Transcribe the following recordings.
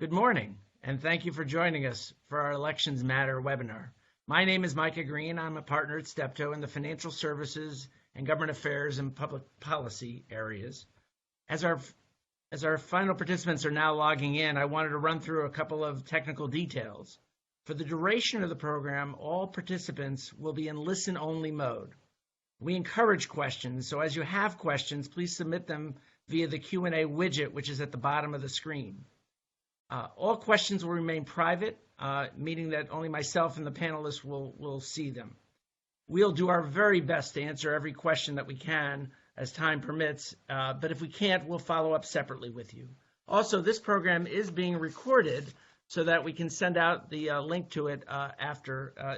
Good morning, and thank you for joining us for our Elections Matter webinar. My name is Micah Green. I'm a partner at Steptoe in the financial services and government affairs and public policy areas. As our final participants are now logging in, I wanted to run through a couple of technical details. For the duration of the program, all participants will be in listen-only mode. We encourage questions, so as you have questions, please submit them via the Q&A widget, which is at the bottom of the screen. All questions will remain private, meaning that only myself and the panelists will see them. We'll do our very best to answer every question that we can as time permits, but if we can't, we'll follow up separately with you. Also, this program is being recorded so that we can send out the link to it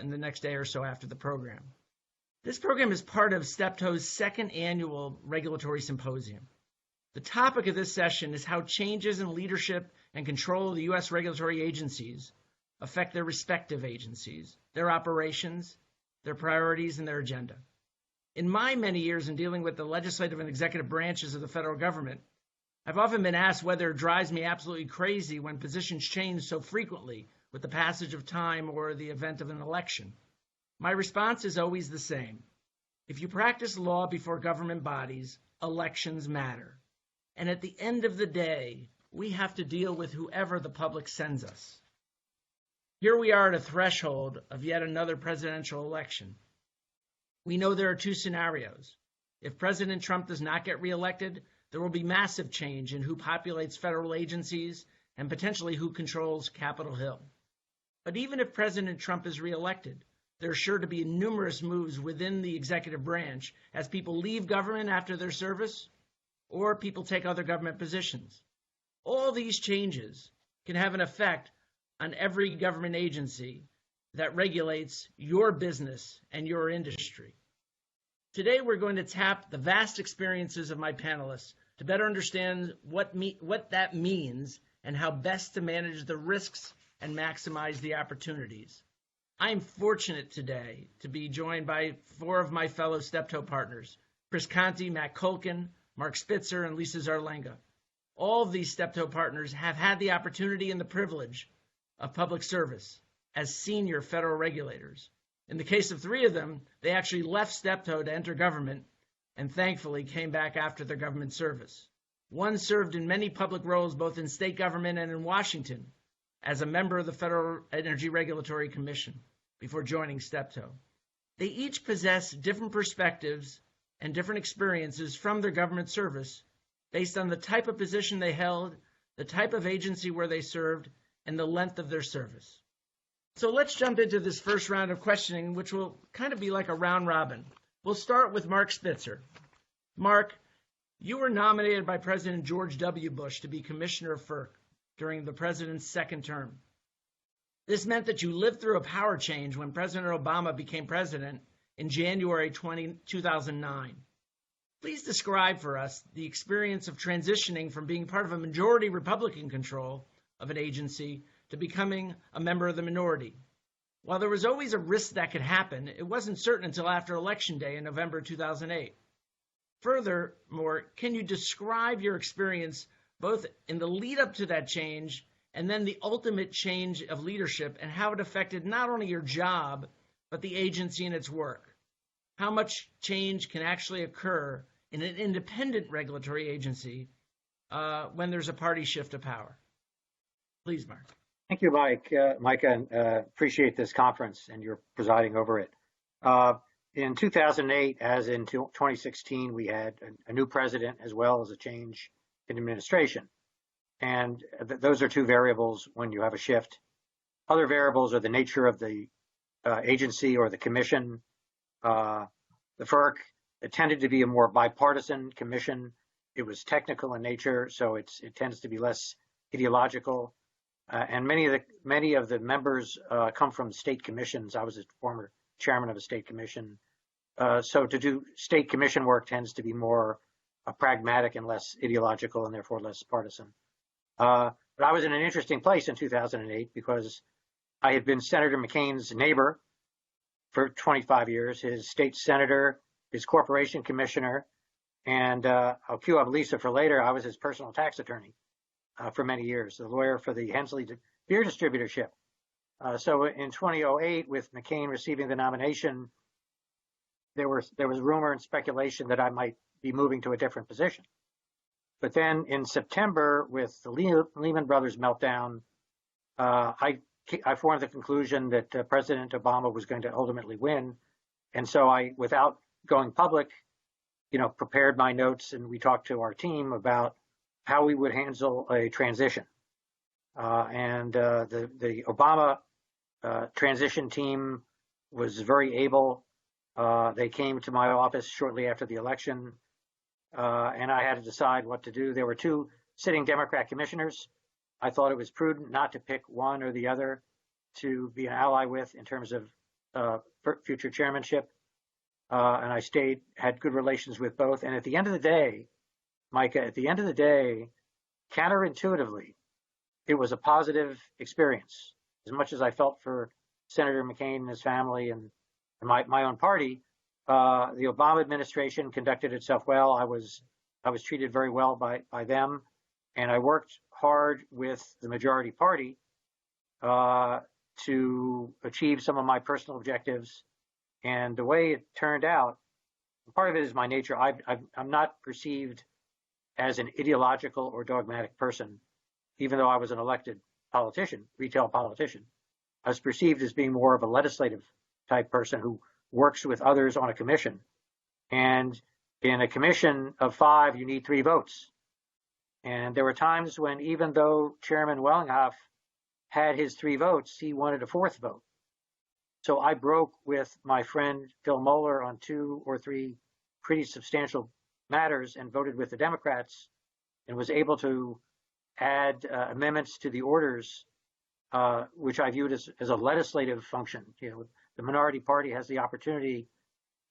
in the next day or so after the program. This program is part of Steptoe's second annual regulatory symposium. The topic of this session is how changes in leadership and control of the U.S. regulatory agencies affect their respective agencies, their operations, their priorities, and their agenda. In my many years in dealing with the legislative and executive branches of the federal government, I've often been asked whether it drives me absolutely crazy when positions change so frequently with the passage of time or the event of an election. My response is always the same. If you practice law before government bodies, elections matter. And at the end of the day, we have to deal with whoever the public sends us. Here we are at a threshold of yet another presidential election. We know there are two scenarios. If President Trump does not get reelected, there will be massive change in who populates federal agencies and potentially who controls Capitol Hill. But even if President Trump is reelected, there are sure to be numerous moves within the executive branch as people leave government after their service or people take other government positions. All these changes can have an effect on every government agency that regulates your business and your industry. Today, we're going to tap the vast experiences of my panelists to better understand what that means and how best to manage the risks and maximize the opportunities. I'm fortunate today to be joined by four of my fellow Steptoe partners, Chris Conti, Matt Colkin, Mark Spitzer, and Lisa Zarlenga. All of these Steptoe partners have had the opportunity and the privilege of public service as senior federal regulators. In the case of three of them, they actually left Steptoe to enter government and thankfully came back after their government service. One served in many public roles both in state government and in Washington as a member of the Federal Energy Regulatory Commission before joining Steptoe. They each possess different perspectives and different experiences from their government service based on the type of position they held, the type of agency where they served, and the length of their service. So let's jump into this first round of questioning, which will kind of be like a round robin. We'll start with Mark Spitzer. Mark, you were nominated by President George W. Bush to be Commissioner of FERC during the president's second term. This meant that you lived through a power change when President Obama became president in January 2009. Please describe for us the experience of transitioning from being part of a majority Republican control of an agency to becoming a member of the minority. While there was always a risk that could happen, it wasn't certain until after Election Day in November 2008. Furthermore, can you describe your experience both in the lead up to that change and then the ultimate change of leadership and how it affected not only your job, but the agency and its work? How much change can actually occur in an independent regulatory agency when there's a party shift of power? Please, Mark. Thank you, Micah, and appreciate this conference and you're presiding over it. In 2008, as in 2016, we had a new president as well as a change in administration. And those are two variables when you have a shift. Other variables are the nature of the agency or the commission. The FERC, it tended to be a more bipartisan commission. It was technical in nature, so it tends to be less ideological. And many of the members come from state commissions. I was a former chairman of a state commission. So to do state commission work tends to be more pragmatic and less ideological and therefore less partisan. But I was in an interesting place in 2008 because I had been Senator McCain's neighbor for 25 years, his state senator, his corporation commissioner, and I'll cue up Lisa for later. I was his personal tax attorney. for many years, the lawyer for the Hensley beer distributorship. So in 2008, with McCain receiving the nomination, there was rumor and speculation that I might be moving to a different position. But then in September, with the Lehman Brothers meltdown, I formed the conclusion that President Obama was going to ultimately win. And so I, without going public, prepared my notes, and we talked to our team about how we would handle a transition. And the Obama transition team was very able. They came to my office shortly after the election, and I had to decide what to do. There were two sitting Democrat commissioners. I thought it was prudent not to pick one or the other to be an ally with in terms of future chairmanship. And I had good relations with both. And at the end of the day, Micah, counterintuitively, it was a positive experience. As much as I felt for Senator McCain and his family and my own party, the Obama administration conducted itself well. I was treated very well by them, and I worked hard with the majority party to achieve some of my personal objectives. And the way it turned out, part of it is my nature. I'm not perceived as an ideological or dogmatic person, even though I was an elected politician, retail politician. I was perceived as being more of a legislative type person who works with others on a commission. And in a commission of 5, you need 3 votes. And there were times when, even though Chairman Wellinghoff had his 3 votes, he wanted a 4th vote. So I broke with my friend Phil Moeller on 2 or 3 pretty substantial matters and voted with the Democrats, and was able to add amendments to the orders, which I viewed as a legislative function. The minority party has the opportunity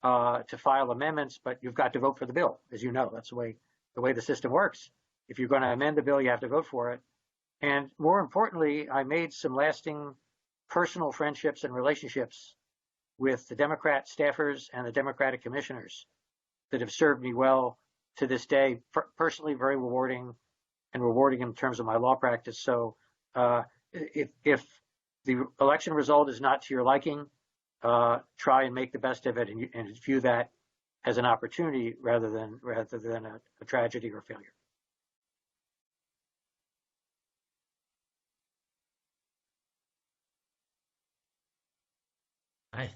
to file amendments, but you've got to vote for the bill, as you know. That's the way the system works. If you're going to amend the bill, you have to vote for it. And more importantly, I made some lasting personal friendships and relationships with the Democrat staffers and the Democratic commissioners that have served me well to this day. Personally, very rewarding, and rewarding in terms of my law practice. So if the election result is not to your liking, try and make the best of it, and view that as an opportunity rather than a tragedy or failure.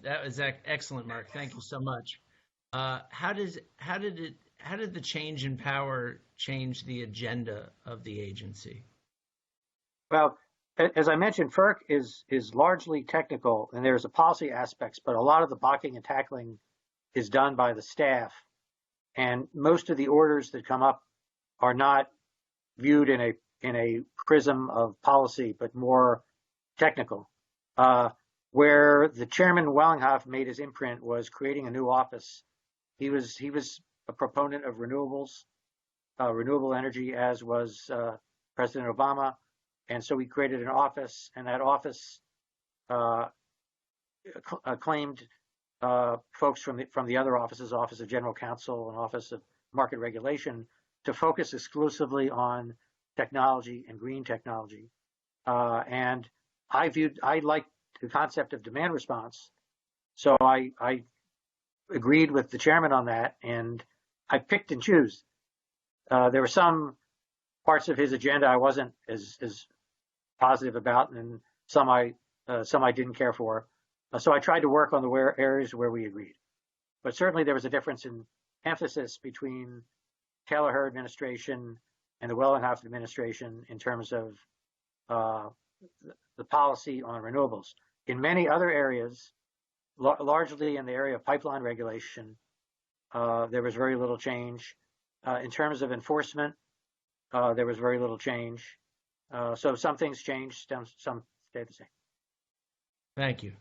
That was excellent, Mark. Thank you so much. How did the change in power change the agenda of the agency? Well, as I mentioned, FERC is largely technical, and there's a policy aspects, but a lot of the blocking and tackling is done by the staff. And most of the orders that come up are not viewed in a prism of policy, but more technical. Where the Chairman Wellinghoff made his imprint was creating a new office. He was a proponent of renewables, renewable energy, as was President Obama. And so we created an office, and that office claimed folks from the other offices, Office of General Counsel and Office of Market Regulation, to focus exclusively on technology and green technology. And I liked the concept of demand response, so I agreed with the chairman on that, and I picked and choose. There were some parts of his agenda I wasn't as positive about, and some I didn't care for. So I tried to work on the areas where we agreed. But certainly there was a difference in emphasis between Taylor-Herr administration and the Wellinghoff administration in terms of the policy on renewables. In many other areas, largely in the area of pipeline regulation, there was very little change. In terms of enforcement, there was very little change. So some things changed, some stayed the same. Thank you.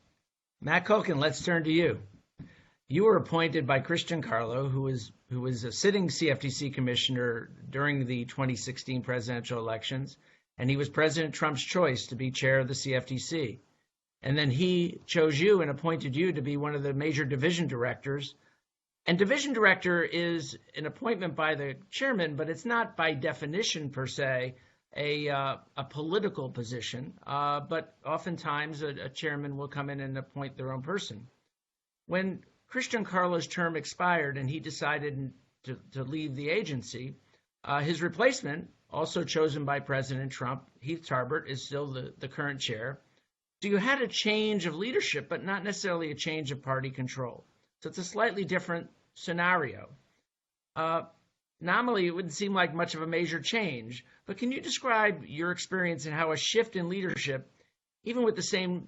Matt Culkin, let's turn to you. You were appointed by Christian Carlo, who was a sitting CFTC commissioner during the 2016 presidential elections, and he was President Trump's choice to be chair of the CFTC. And then he chose you and appointed you to be one of the major division directors. And division director is an appointment by the chairman, but it's not by definition per se a political position, but oftentimes a chairman will come in and appoint their own person. When Christian Carlo's term expired and he decided to leave the agency, his replacement, also chosen by President Trump, Heath Tarbert, is still the current chair. So you had a change of leadership, but not necessarily a change of party control. So it's a slightly different scenario. Nominally, it wouldn't seem like much of a major change, but can you describe your experience in how a shift in leadership, even with the same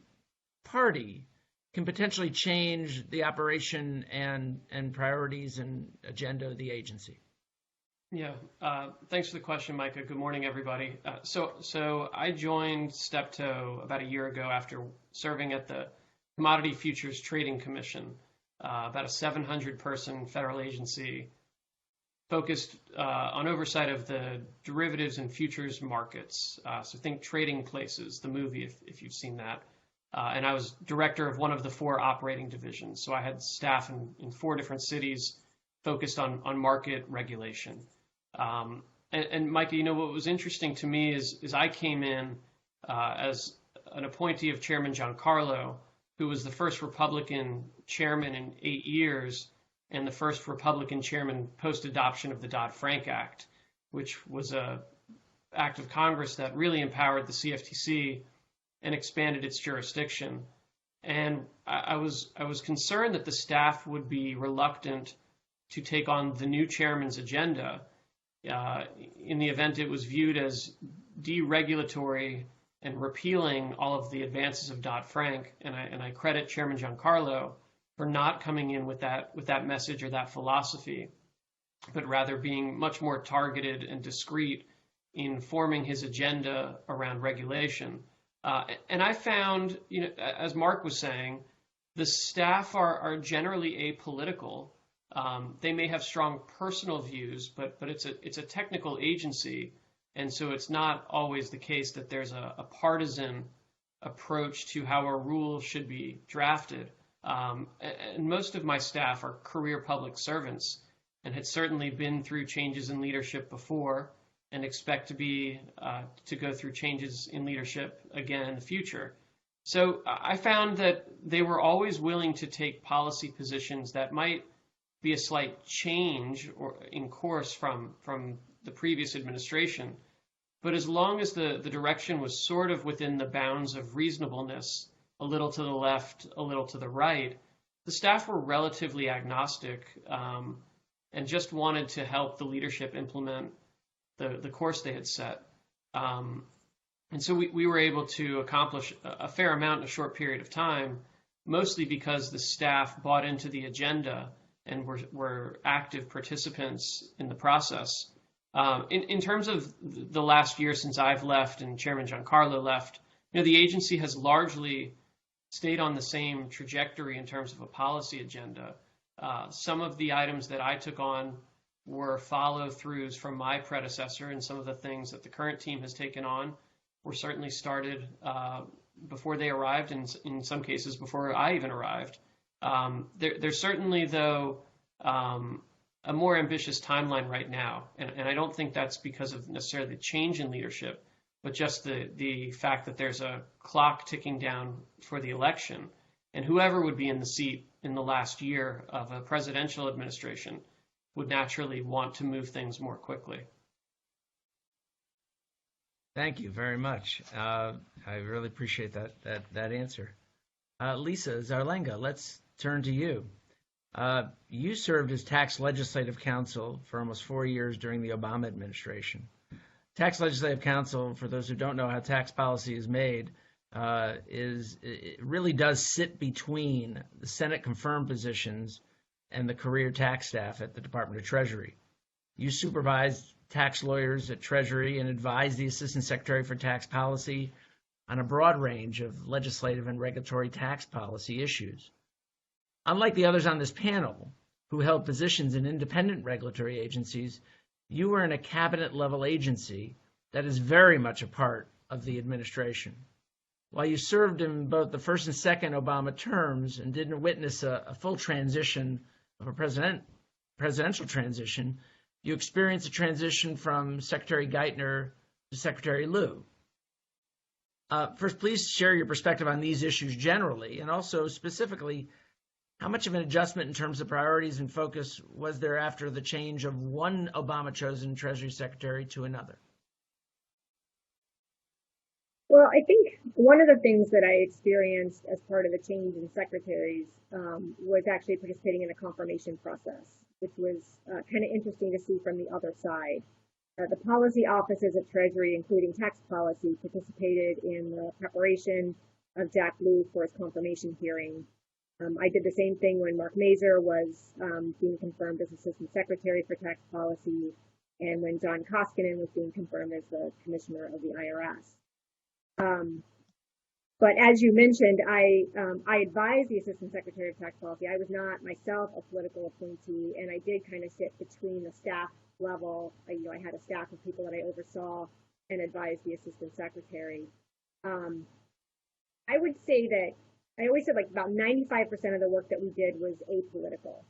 party, can potentially change the operation and priorities and agenda of the agency? Yeah, thanks for the question, Micah. Good morning, everybody. So I joined Steptoe about a year ago after serving at the Commodity Futures Trading Commission, about a 700-person federal agency focused on oversight of the derivatives and futures markets. So think Trading Places, the movie, if you've seen that. And I was director of one of the 4 operating divisions. So I had staff in 4 different cities focused on market regulation. And Micah, what was interesting to me is I came in as an appointee of Chairman Giancarlo, who was the first Republican chairman in 8 years and the first Republican chairman post-adoption of the Dodd-Frank Act, which was an act of Congress that really empowered the CFTC and expanded its jurisdiction. And I was concerned that the staff would be reluctant to take on the new chairman's agenda in the event it was viewed as deregulatory and repealing all of the advances of Dodd-Frank. And I credit Chairman Giancarlo for not coming in with that message or that philosophy, but rather being much more targeted and discreet in forming his agenda around regulation. And I found, as Mark was saying, the staff are generally apolitical. They may have strong personal views, but it's a technical agency, and so it's not always the case that there's a partisan approach to how a rule should be drafted. And most of my staff are career public servants and had certainly been through changes in leadership before and expect to go through changes in leadership again in the future. So I found that they were always willing to take policy positions that might be a slight change or in course from the previous administration. But as long as the direction was sort of within the bounds of reasonableness, a little to the left, a little to the right, the staff were relatively agnostic and just wanted to help the leadership implement the course they had set. And so we were able to accomplish a fair amount in a short period of time, mostly because the staff bought into the agenda and were active participants in the process. In terms of the last year since I've left and Chairman Giancarlo left, the agency has largely stayed on the same trajectory in terms of a policy agenda. Some of the items that I took on were follow-throughs from my predecessor, and some of the things that the current team has taken on were certainly started before they arrived, and in some cases before I even arrived. There's certainly, though, a more ambitious timeline right now, and I don't think that's because of necessarily the change in leadership, but just the fact that there's a clock ticking down for the election, and whoever would be in the seat in the last year of a presidential administration would naturally want to move things more quickly. Thank you very much. I really appreciate that answer. Lisa Zarlenga, let's turn to you. You served as tax legislative counsel for almost 4 years during the Obama administration. Tax legislative counsel, for those who don't know how tax policy is made, it really does sit between the Senate confirmed positions and the career tax staff at the Department of Treasury. You supervised tax lawyers at Treasury and advised the Assistant Secretary for Tax Policy on a broad range of legislative and regulatory tax policy issues. Unlike the others on this panel, who held positions in independent regulatory agencies, you were in a cabinet-level agency that is very much a part of the administration. While you served in both the first and second Obama terms and didn't witness a full transition of a presidential transition, you experienced a transition from Secretary Geithner to Secretary Lew. First, please share your perspective on these issues generally, and also specifically, how much of an adjustment in terms of priorities and focus was there after the change of one Obama-chosen Treasury Secretary to another? Well, I think one of the things that I experienced as part of the change in secretaries was actually participating in the confirmation process, which was kind of interesting to see from the other side. The policy offices at Treasury, including tax policy, participated in the preparation of Jack Lew for his confirmation hearing. I did the same thing when Mark Mazur was being confirmed as Assistant Secretary for Tax Policy, and when John Koskinen was being confirmed as the Commissioner of the IRS. But as you mentioned, I advised the Assistant Secretary of Tax Policy. I was not myself a political appointee, and I did kind of sit between the staff level. I had a staff of people that I oversaw and advised the Assistant Secretary. I would say that I always said like about 95% of the work that we did was apolitical,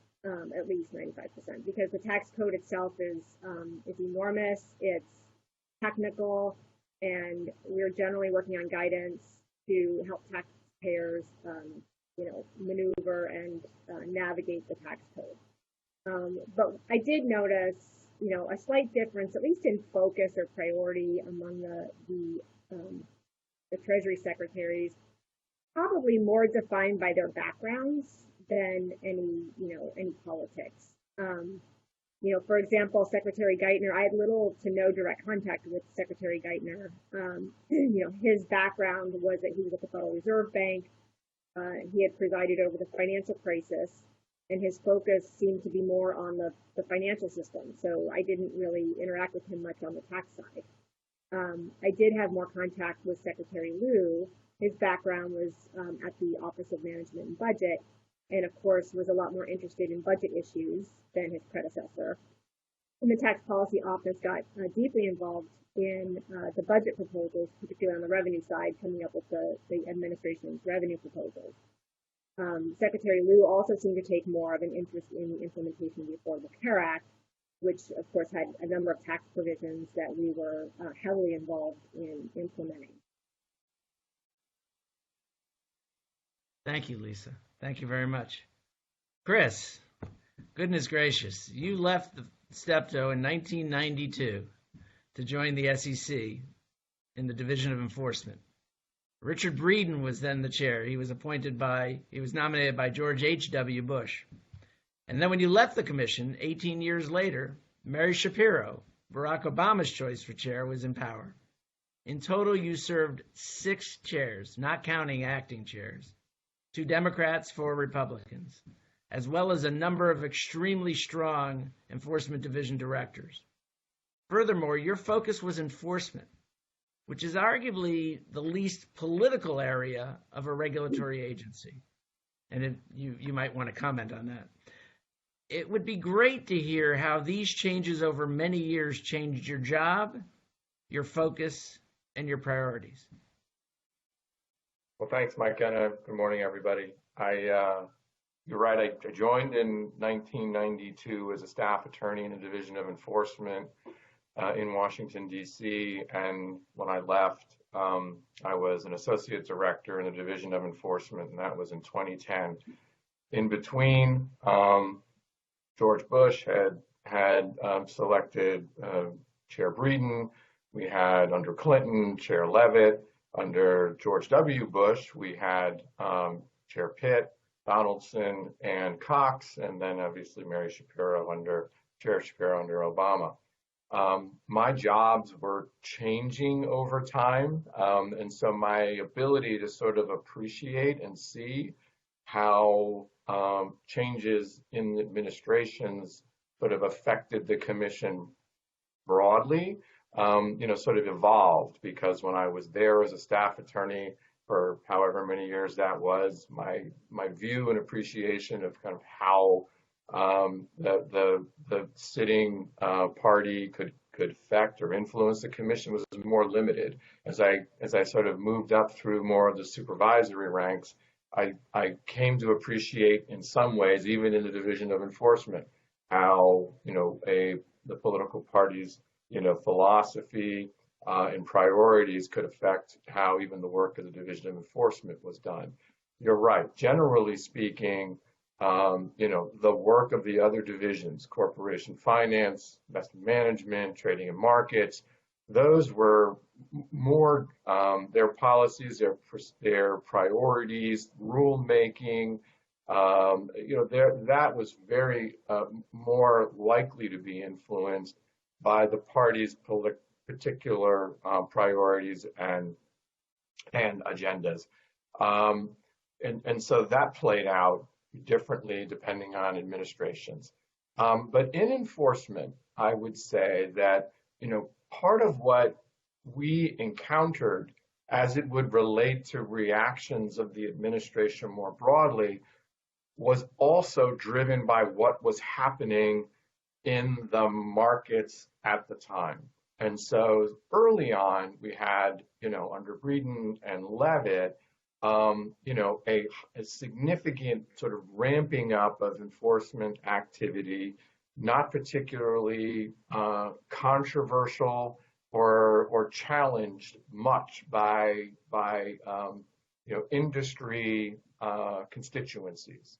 at least 95%, because the tax code itself is enormous, it's technical, and we're generally working on guidance to help taxpayers, maneuver and navigate the tax code. But I did notice, a slight difference, at least in focus or priority among the Treasury secretaries, probably more defined by their backgrounds than any politics. For example, Secretary Geithner, I had little to no direct contact with Secretary Geithner. His background was that he was at the Federal Reserve Bank. He had presided over the financial crisis, and his focus seemed to be more on the financial system. So I didn't really interact with him much on the tax side. I did have more contact with Secretary Lew. His background was at the Office of Management and Budget, and of course was a lot more interested in budget issues than his predecessor. And the Tax Policy Office got deeply involved in the budget proposals, particularly on the revenue side, coming up with the administration's revenue proposals. Secretary Lew also seemed to take more of an interest in the implementation of the Affordable Care Act, which of course had a number of tax provisions that we were heavily involved in implementing. Thank you, Lisa. Thank you very much. Chris, goodness gracious, you left the Steptoe in 1992 to join the SEC in the Division of Enforcement. Richard Breeden was then the chair. He was nominated by George H.W. Bush. And then when you left the commission, 18 years later, Mary Shapiro, Barack Obama's choice for chair, was in power. In total, you served 6 chairs, not counting acting chairs, 2 Democrats, 4 Republicans, as well as a number of extremely strong Enforcement Division directors. Furthermore, your focus was enforcement, which is arguably the least political area of a regulatory agency. And you might want to comment on that. It would be great to hear how these changes over many years changed your job, your focus, and your priorities. Well, thanks, Mike, and good morning, everybody. You're right, I joined in 1992 as a staff attorney in the Division of Enforcement in Washington, D.C., and when I left, I was an associate director in the Division of Enforcement, and that was in 2010. In between, George Bush had selected Chair Breeden. We had, under Clinton, Chair Leavitt. Under George W. Bush, we had Chair Pitt, Donaldson, and Cox, and then obviously Mary Shapiro Chair Shapiro under Obama. My jobs were changing over time, and so my ability to sort of appreciate and see how changes in administrations sort of affected the commission broadly, sort of evolved, because when I was there as a staff attorney for however many years that was, my view and appreciation of kind of how the sitting party could affect or influence the commission was more limited. As I sort of moved up through more of the supervisory ranks, I came to appreciate in some ways, even in the Division of Enforcement, how the political parties philosophy and priorities could affect how even the work of the Division of Enforcement was done. You're right. Generally speaking, the work of the other divisions, corporation finance, investment management, trading and markets, those were more their policies, their priorities, rulemaking. That was very more likely to be influenced by the party's particular priorities and agendas. And so that played out differently depending on administrations. But in enforcement, I would say that, part of what we encountered as it would relate to reactions of the administration more broadly was also driven by what was happening in the markets at the time. And so early on, we had, under Breeden and Levitt, a significant sort of ramping up of enforcement activity, not particularly controversial or challenged much by industry constituencies.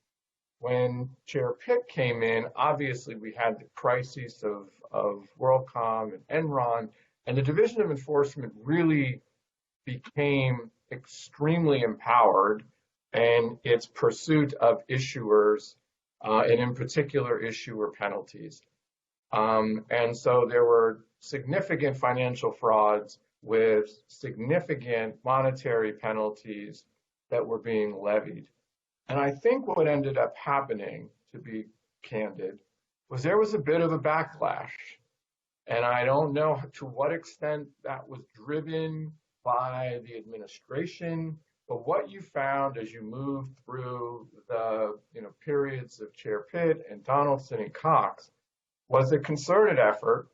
When Chair Pitt came in, obviously we had the crises of WorldCom and Enron, and the Division of Enforcement really became extremely empowered in its pursuit of issuers, and in particular issuer penalties. And so there were significant financial frauds with significant monetary penalties that were being levied. And I think what ended up happening, to be candid, was there was a bit of a backlash. And I don't know to what extent that was driven by the administration, but what you found as you moved through the periods of Chair Pitt and Donaldson and Cox was a concerted effort,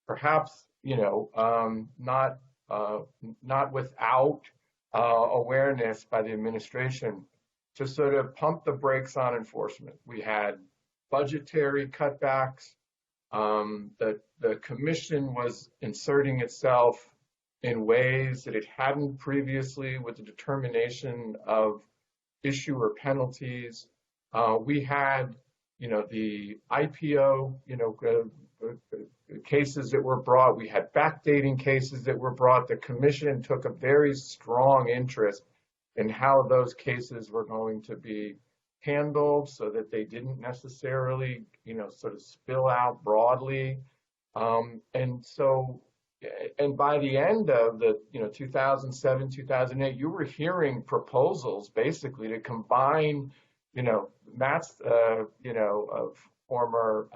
perhaps not without awareness by the administration, to sort of pump the brakes on enforcement. We had budgetary cutbacks. The commission was inserting itself in ways that it hadn't previously with the determination of issuer penalties. We had, the IPO, cases that were brought. We had backdating cases that were brought. The commission took a very strong interest in how those cases were going to be handled so that they didn't necessarily, sort of spill out broadly. And by the end of the 2007, 2008, you were hearing proposals basically to combine Matt's of former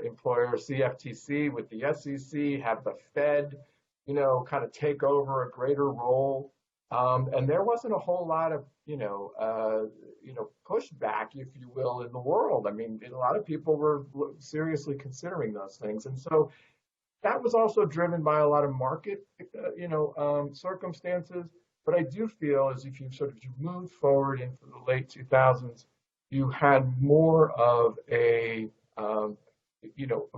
employer CFTC with the SEC, have the Fed kind of take over a greater role, and there wasn't a whole lot of pushback, if you will, in the world. I mean, a lot of people were seriously considering those things, and so that was also driven by a lot of market, circumstances. But I do feel as if you moved forward into the late 2000s, you had more of a,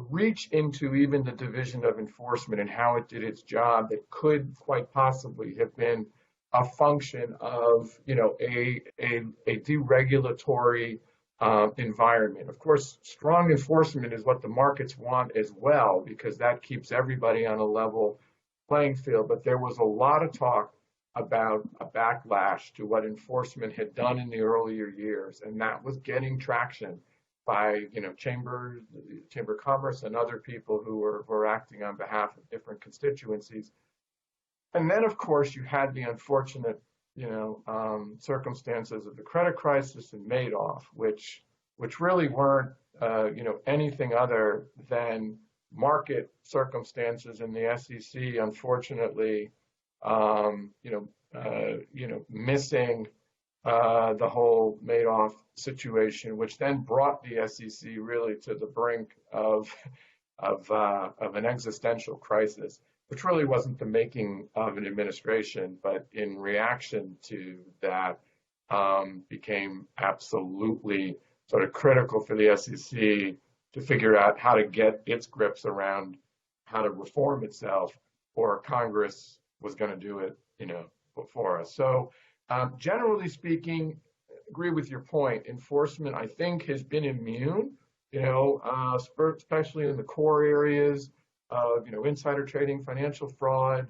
reach into even the Division of Enforcement and how it did its job that could quite possibly have been a function of, a deregulatory environment. Of course, strong enforcement is what the markets want as well, because that keeps everybody on a level playing field. But there was a lot of talk about a backlash to what enforcement had done in the earlier years, and that was getting traction by Chamber of Commerce and other people who were acting on behalf of different constituencies. And then, of course, you had the unfortunate circumstances of the credit crisis and Madoff, which really weren't anything other than market circumstances in the SEC, unfortunately, missing the whole Madoff situation, which then brought the SEC really to the brink of an existential crisis, which really wasn't the making of an administration, but in reaction to that, became absolutely sort of critical for the SEC to figure out how to get its grips around how to reform itself. or Congress was going to do it, for us. So generally speaking, agree with your point. Enforcement, I think, has been immune, especially in the core areas of, insider trading, financial fraud,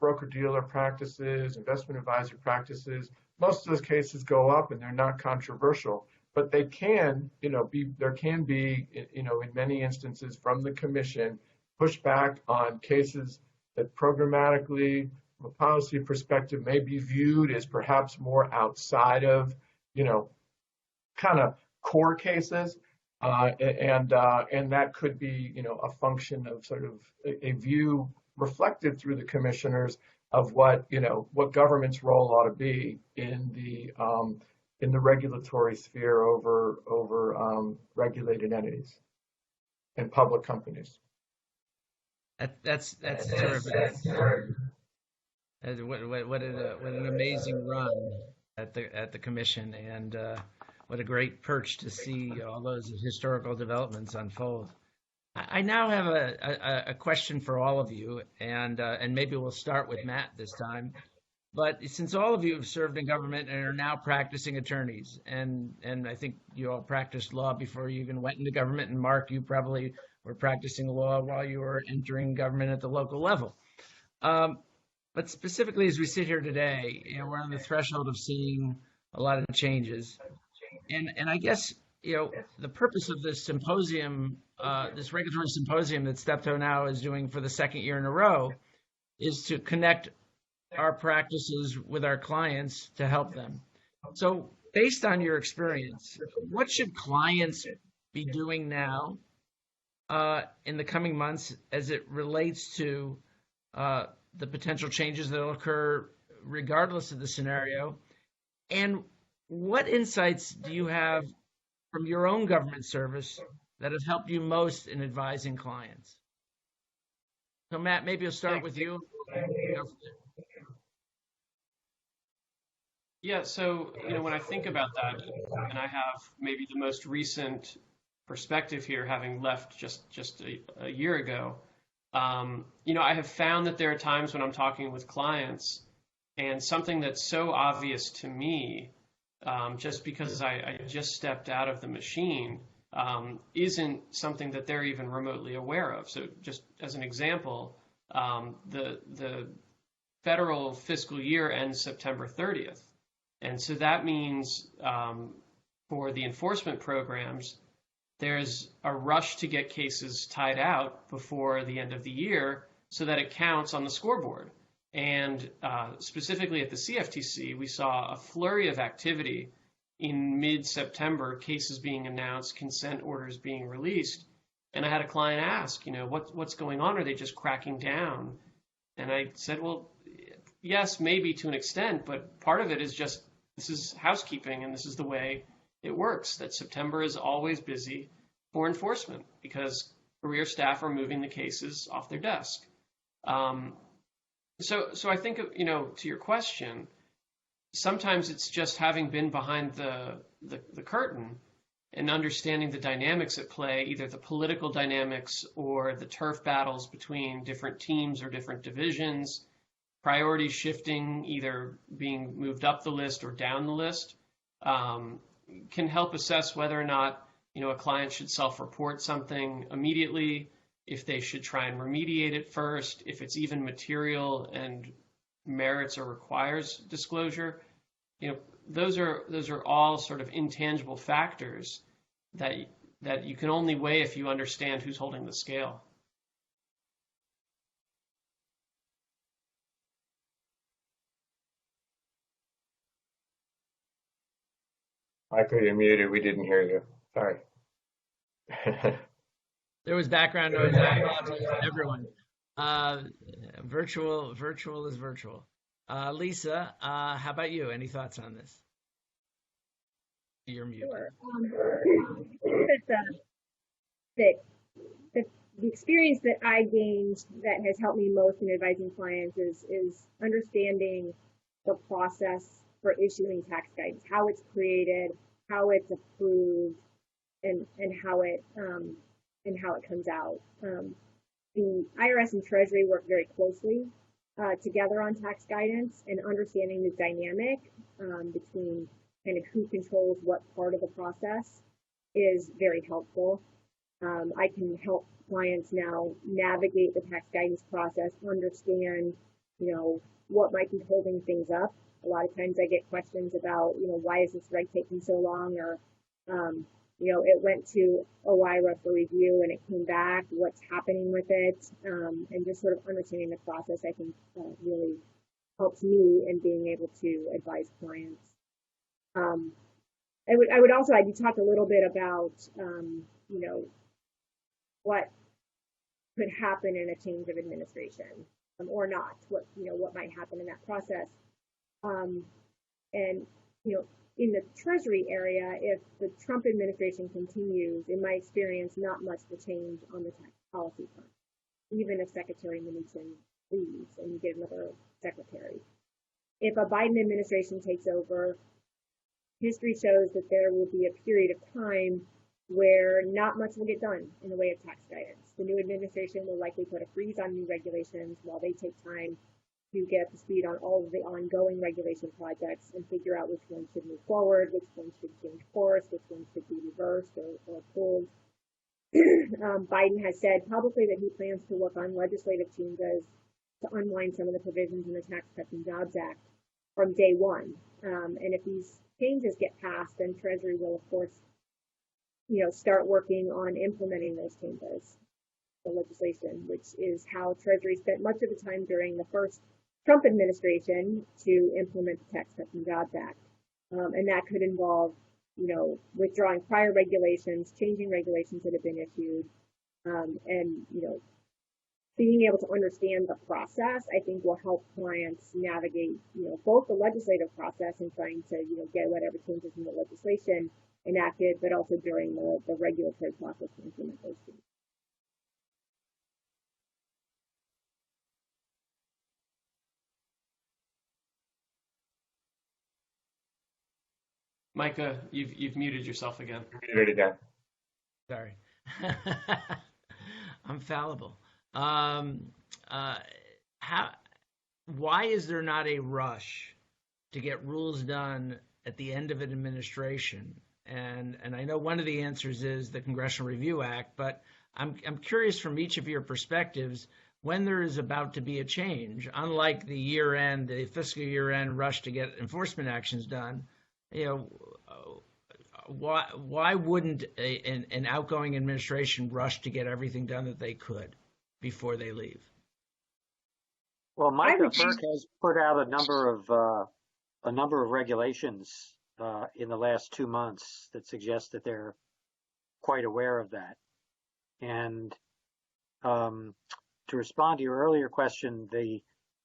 broker-dealer practices, investment advisory practices. Most of those cases go up and they're not controversial, but they can, there can be, in many instances from the commission, pushback on cases that programmatically, from a policy perspective, may be viewed as perhaps more outside of, kind of core cases. And that could be, a function of sort of a view reflected through the commissioners of what government's role ought to be in the regulatory sphere over regulated entities and public companies. That's terrific. What an amazing run at the commission, and what a great perch to see all those historical developments unfold. I now have a question for all of you, and maybe we'll start with Matt this time. But since all of you have served in government and are now practicing attorneys, and I think you all practiced law before you even went into government, and Mark, you probably were practicing law while you were entering government at the local level. But specifically, as we sit here today, we're on the threshold of seeing a lot of changes. And I guess, the purpose of this symposium, this regulatory symposium that Steptoe now is doing for the second year in a row, is to connect our practices with our clients to help them. So based on your experience, what should clients be doing now in the coming months as it relates to the potential changes that will occur regardless of the scenario? And what insights do you have from your own government service that have helped you most in advising clients? So Matt, maybe I'll start with you. Yeah, so when I think about that, and I have maybe the most recent perspective here, having left just a year ago, I have found that there are times when I'm talking with clients, and something that's so obvious to me, just because I just stepped out of the machine, isn't something that they're even remotely aware of. So just as an example, the federal fiscal year ends September 30th. And so that means for the enforcement programs, there's a rush to get cases tied out before the end of the year so that it counts on the scoreboard. And specifically at the CFTC, we saw a flurry of activity in mid-September, cases being announced, consent orders being released. And I had a client ask, what's going on? Are they just cracking down? And I said, well, yes, maybe to an extent, but part of it is just, this is housekeeping, and this is the way it works, that September is always busy for enforcement because career staff are moving the cases off their desk. So I think, to your question, sometimes it's just having been behind the curtain and understanding the dynamics at play, either the political dynamics or the turf battles between different teams or different divisions, priorities shifting, either being moved up the list or down the list, can help assess whether or not a client should self-report something immediately, if they should try and remediate it first, if it's even material and merits or requires disclosure. Those are all sort of intangible factors that you can only weigh if you understand who's holding the scale. Michael, you're muted. We didn't hear you. Sorry. There was background noise. I apologize to everyone. Virtual is virtual. Lisa, how about you? Any thoughts on this? You're muted. Sure. The experience that I gained that has helped me most in advising clients is understanding the process for issuing tax guidance, how it's created, how it's approved, and how it comes out. the IRS and Treasury work very closely together on tax guidance, and understanding the dynamic between kind of who controls what part of the process is very helpful. I can help clients now navigate the tax guidance process, understand, what might be holding things up. A lot of times I get questions about, why is this reg taking so long, or, it went to OIRA for review and it came back, what's happening with it, and just sort of understanding the process, I think really helps me in being able to advise clients. I would also, you talked a little bit about, what could happen in a change of administration, or not, what might happen in that process. And, in the Treasury area, if the Trump administration continues, in my experience, not much will change on the tax policy front, even if Secretary Mnuchin leaves and you get another secretary. If a Biden administration takes over, history shows that there will be a period of time where not much will get done in the way of tax guidance. The new administration will likely put a freeze on new regulations while they take time to get up to speed on all of the ongoing regulation projects and figure out which ones should move forward, which ones should change course, which ones should be reversed or pulled. Biden has said publicly that he plans to work on legislative changes to unwind some of the provisions in the Tax Cuts and Jobs Act from day one. And if these changes get passed, then Treasury will, of course, start working on implementing those changes, the legislation, which is how Treasury spent much of the time during the first Trump administration to implement the Tax Cuts and Jobs Act. And that could involve, withdrawing prior regulations, changing regulations that have been issued, and, being able to understand the process, I think will help clients navigate, both the legislative process and trying to, get whatever changes in the legislation enacted, but also during the regulatory process to implement those changes. Micah, you've muted yourself again. Muted again. Sorry. I'm fallible. Why is there not a rush to get rules done at the end of an administration? And I know one of the answers is the Congressional Review Act, but I'm curious from each of your perspectives when there is about to be a change, unlike the fiscal year-end rush to get enforcement actions done. Why wouldn't an outgoing administration rush to get everything done that they could before they leave? Well, Micah, FERC has put out a number of regulations in the last 2 months that suggest that they're quite aware of that. And to respond to your earlier question,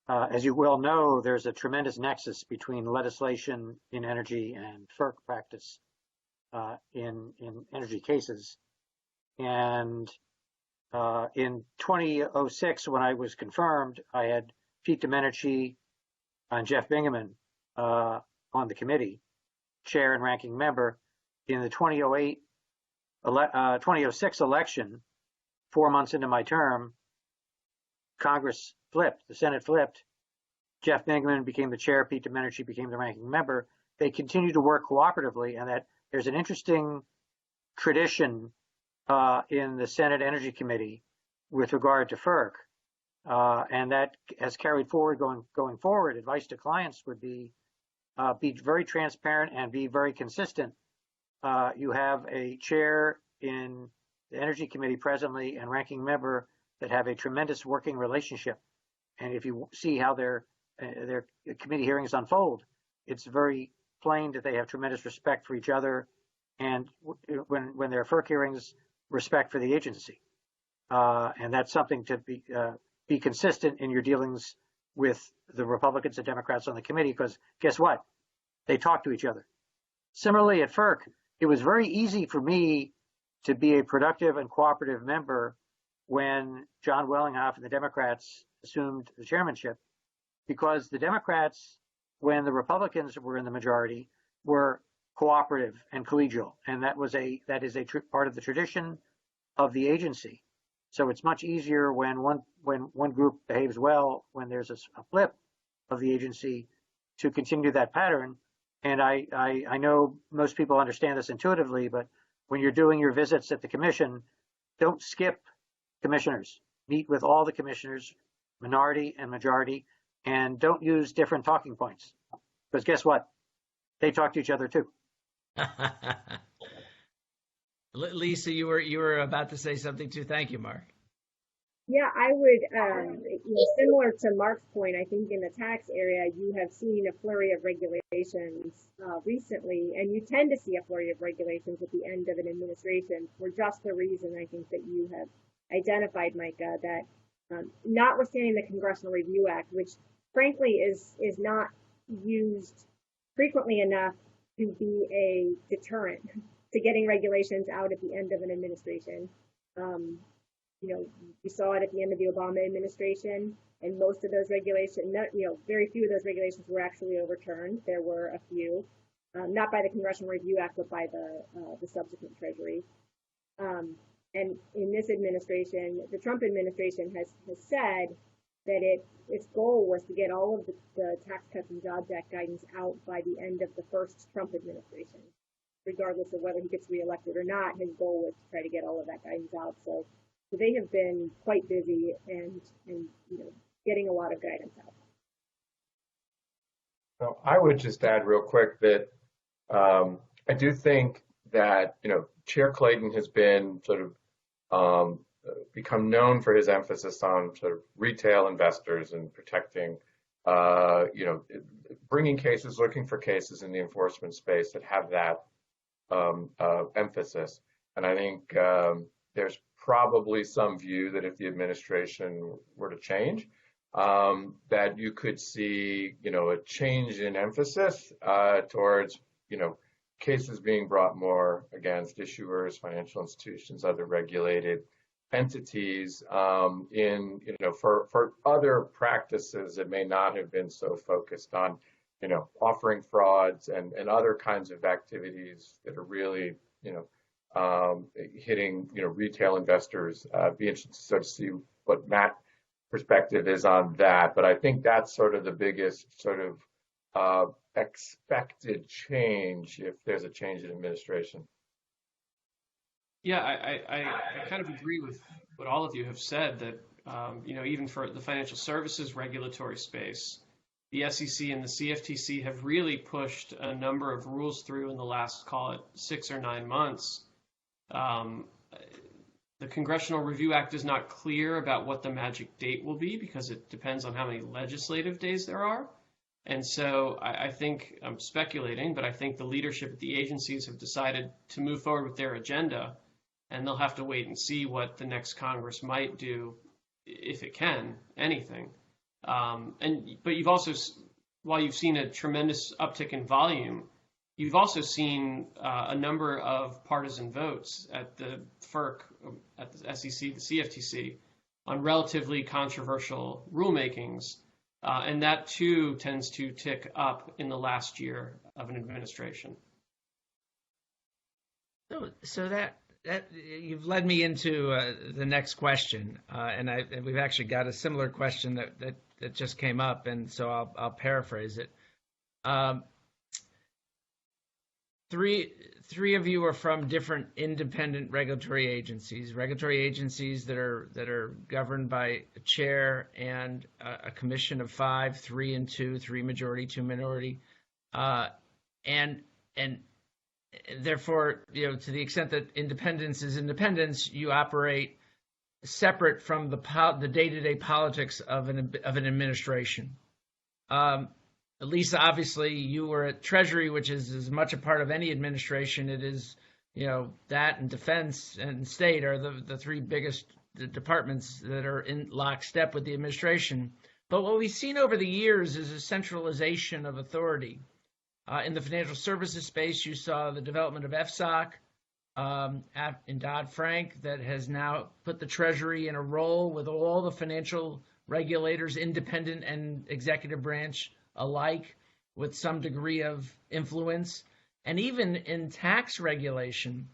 as you well know, there's a tremendous nexus between legislation in energy and FERC practice in energy cases. And in 2006, when I was confirmed, I had Pete Domenici and Jeff Bingaman on the committee, chair and ranking member. In the 2006 election, 4 months into my term, Congress flipped, the Senate flipped. Jeff Bingaman became the chair, Pete Domenici became the ranking member. They continue to work cooperatively, and that there's an interesting tradition in the Senate Energy Committee with regard to FERC, and that has carried forward going forward. Advice to clients would be very transparent and be very consistent. You have a chair in the Energy Committee presently and ranking member that have a tremendous working relationship. And if you see how their committee hearings unfold, it's very plain that they have tremendous respect for each other, and when there are FERC hearings, respect for the agency. And that's something to be consistent in your dealings with the Republicans and Democrats on the committee, because guess what? They talk to each other. Similarly, at FERC, it was very easy for me to be a productive and cooperative member when John Wellinghoff and the Democrats assumed the chairmanship, because the Democrats, when the Republicans were in the majority, were cooperative and collegial, and that is a part of the tradition of the agency. So it's much easier when one group behaves well, when there's a flip of the agency, to continue that pattern. And I know most people understand this intuitively, but when you're doing your visits at the commission, don't skip commissioners. Meet with all the commissioners, minority and majority, and don't use different talking points. Because guess what? They talk to each other too. Lisa, you were about to say something too. Thank you, Mark. Yeah, I would, similar to Mark's point, I think in the tax area, you have seen a flurry of regulations recently, and you tend to see a flurry of regulations at the end of an administration for just the reason I think that you have identified, Micah, that notwithstanding the Congressional Review Act, which frankly is not used frequently enough to be a deterrent to getting regulations out at the end of an administration. You saw it at the end of the Obama administration, and most of those regulations, very few of those regulations were actually overturned. There were a few, not by the Congressional Review Act, but by the subsequent Treasury. And in this administration, the Trump administration has said that its goal was to get all of the Tax Cuts and Jobs Act guidance out by the end of the first Trump administration. Regardless of whether he gets reelected or not, his goal was to try to get all of that guidance out. So they have been quite busy and getting a lot of guidance out. So I would just add real quick that I do think that Chair Clayton has been sort of become known for his emphasis on sort of retail investors and protecting, bringing cases, looking for cases in the enforcement space that have that emphasis. And I think there's probably some view that if the administration were to change, that you could see, a change in emphasis towards, cases being brought more against issuers, financial institutions, other regulated entities for other practices that may not have been so focused on, offering frauds and other kinds of activities that are really, hitting, retail investors. Be interested to sort of see what Matt's perspective is on that. But I think that's sort of the biggest sort of expected change if there's a change in administration. Yeah, I kind of agree with what all of you have said that, even for the financial services regulatory space, the SEC and the CFTC have really pushed a number of rules through in the last, call it 6 or 9 months. The Congressional Review Act is not clear about what the magic date will be because it depends on how many legislative days there are. And so I think, I'm speculating, but I think the leadership at the agencies have decided to move forward with their agenda, and they'll have to wait and see what the next Congress might do, if it can, anything. But you've also, while you've seen a tremendous uptick in volume, you've also seen a number of partisan votes at the FERC, at the SEC, the CFTC, on relatively controversial rulemakings. And that too tends to tick up in the last year of an administration. So that you've led me into the next question, and we've actually got a similar question that just came up, and so I'll paraphrase it. Three of you are from different independent regulatory agencies that are governed by a chair and a commission of 5, 3 and 2, 3 majority, 2 minority, and therefore, to the extent that independence is independence, you operate separate from the day-to-day politics of an administration. Lisa, obviously, you were at Treasury, which is as much a part of any administration. It is, that and defense and state are the 3 biggest departments that are in lockstep with the administration. But what we've seen over the years is a centralization of authority. In the financial services space, you saw the development of FSOC in Dodd-Frank that has now put the Treasury in a role with all the financial regulators, independent and executive branch alike, with some degree of influence. And even in tax regulation,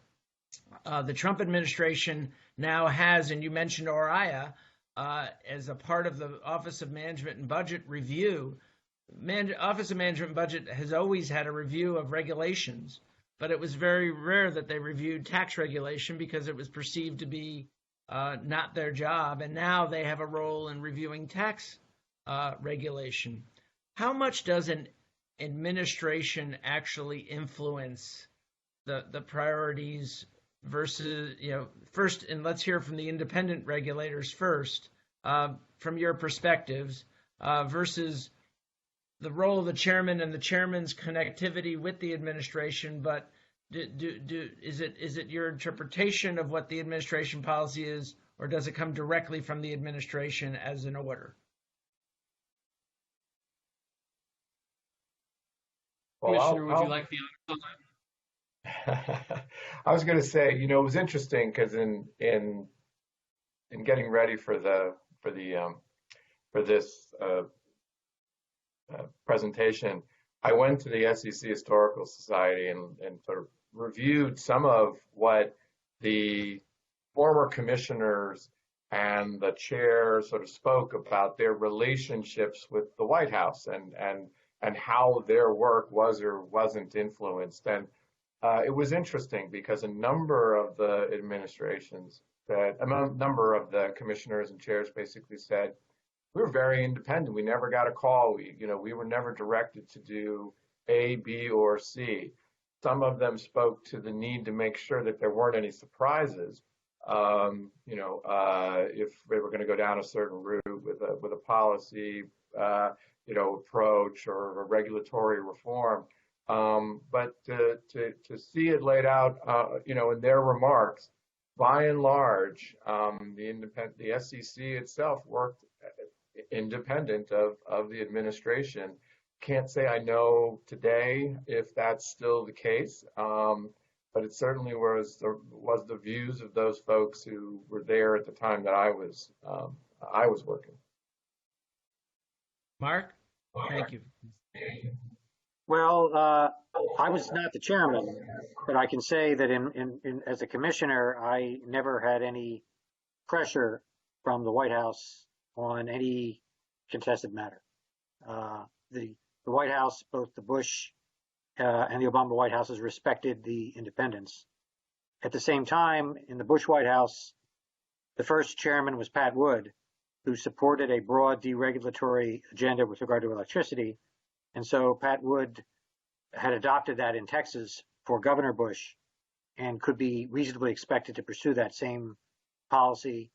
the Trump administration now has, and you mentioned ORIA, as a part of the Office of Management and Budget review. Office of Management and Budget has always had a review of regulations, but it was very rare that they reviewed tax regulation because it was perceived to be not their job. And now they have a role in reviewing tax regulation. How much does an administration actually influence the priorities versus, first, and let's hear from the independent regulators first, from your perspectives, versus the role of the chairman and the chairman's connectivity with the administration, but is it your interpretation of what the administration policy is, or does it come directly from the administration as an order? Commissioner, would you like the I was going to say, it was interesting because in getting ready for this presentation, I went to the SEC Historical Society and sort of reviewed some of what the former commissioners and the chair sort of spoke about their relationships with the White House and how their work was or wasn't influenced. And it was interesting because a number of the number of the commissioners and chairs basically said, we were very independent. We never got a call. We were never directed to do A, B, or C. Some of them spoke to the need to make sure that there weren't any surprises. If they were going to go down a certain route with a policy, approach or a regulatory reform. But to see it laid out, in their remarks, by and large, the SEC itself worked independent of the administration. Can't say I know today if that's still the case, but it certainly was the views of those folks who were there at the time that I was working. Mark, thank you. Well, I was not the chairman, but I can say that in as a commissioner, I never had any pressure from the White House on any contested matter. The White House, both the Bush and the Obama White Houses, respected the independence. At the same time, in the Bush White House, the first chairman was Pat Wood, who supported a broad deregulatory agenda with regard to electricity. And so Pat Wood had adopted that in Texas for Governor Bush and could be reasonably expected to pursue that same policy.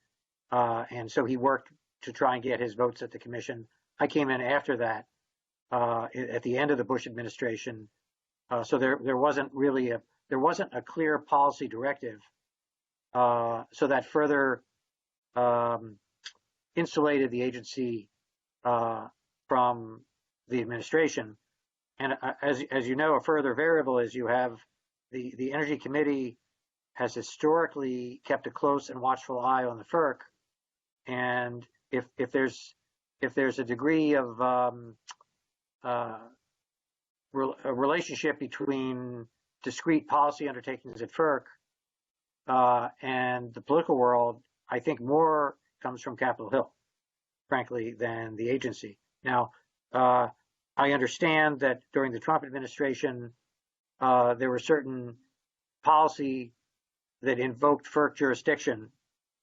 And so he worked to try and get his votes at the commission. I came in after that, at the end of the Bush administration. So there wasn't a clear policy directive. So that further insulated the agency from the administration. And as you know, a further variable is you have the Energy Committee has historically kept a close and watchful eye on the FERC. And if there's a degree of a relationship between discrete policy undertakings at FERC and the political world, I think more comes from Capitol Hill, frankly, than the agency. Now, I understand that during the Trump administration, there were certain policy that invoked FERC jurisdiction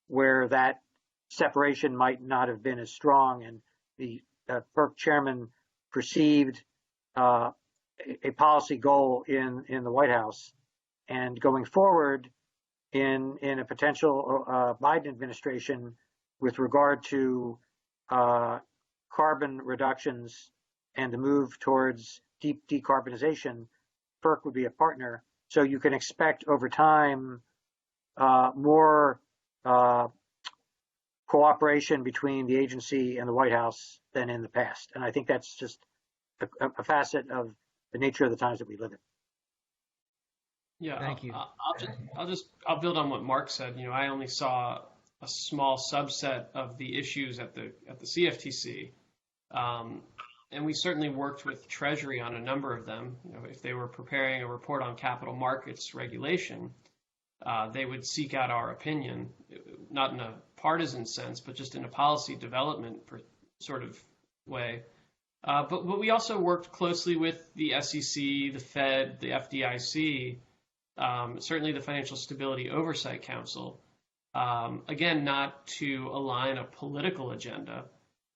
where that separation might not have been as strong, and the FERC chairman perceived a policy goal in the White House. And going forward in a potential Biden administration with regard to carbon reductions and the move towards deep decarbonization, FERC would be a partner. So you can expect over time more cooperation between the agency and the White House than in the past. And I think that's just a facet of the nature of the times that we live in. Yeah, thank you. I'll build on what Mark said. I only saw a small subset of the issues at the CFTC, and we certainly worked with Treasury on a number of them. If they were preparing a report on capital markets regulation, they would seek out our opinion, not in a partisan sense, but just in a policy development sort of way. But we also worked closely with the SEC, the Fed, the FDIC, certainly the Financial Stability Oversight Council. Again, not to align a political agenda,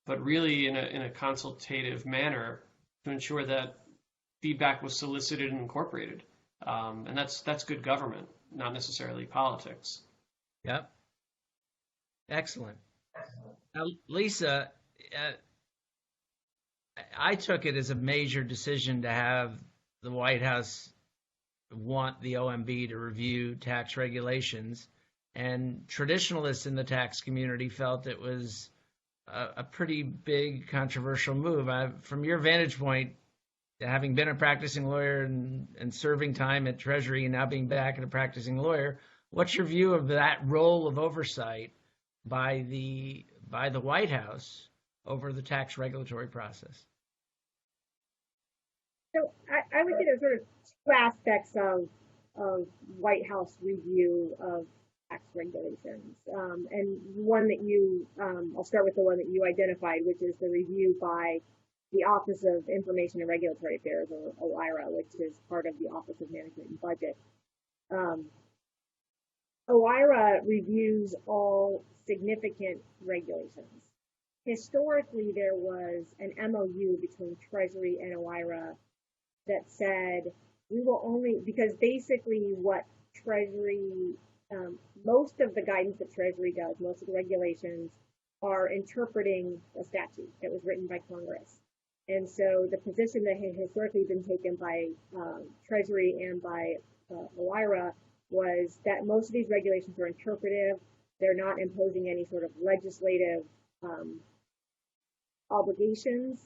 but really in a consultative manner to ensure that feedback was solicited and incorporated. And that's good government, not necessarily politics. Yep. Excellent. Now, Lisa, I took it as a major decision to have the White House want the OMB to review tax regulations, and traditionalists in the tax community felt it was a pretty big controversial move. From your vantage point, having been a practicing lawyer and serving time at Treasury and now being back as a practicing lawyer, what's your view of that role of oversight by the White House over the tax regulatory process? So I would say there's sort of two aspects of White House review of tax regulations. And one that I'll start with the one that you identified, which is the review by the Office of Information and Regulatory Affairs, or OIRA, which is part of the Office of Management and Budget. OIRA reviews all significant regulations. Historically, there was an MOU between Treasury and OIRA that said we will only, because basically what Treasury, most of the guidance that Treasury does, most of the regulations are interpreting a statute that was written by Congress. And so the position that had historically been taken by Treasury and by OIRA was that most of these regulations are interpretive. They're not imposing any sort of legislative obligations.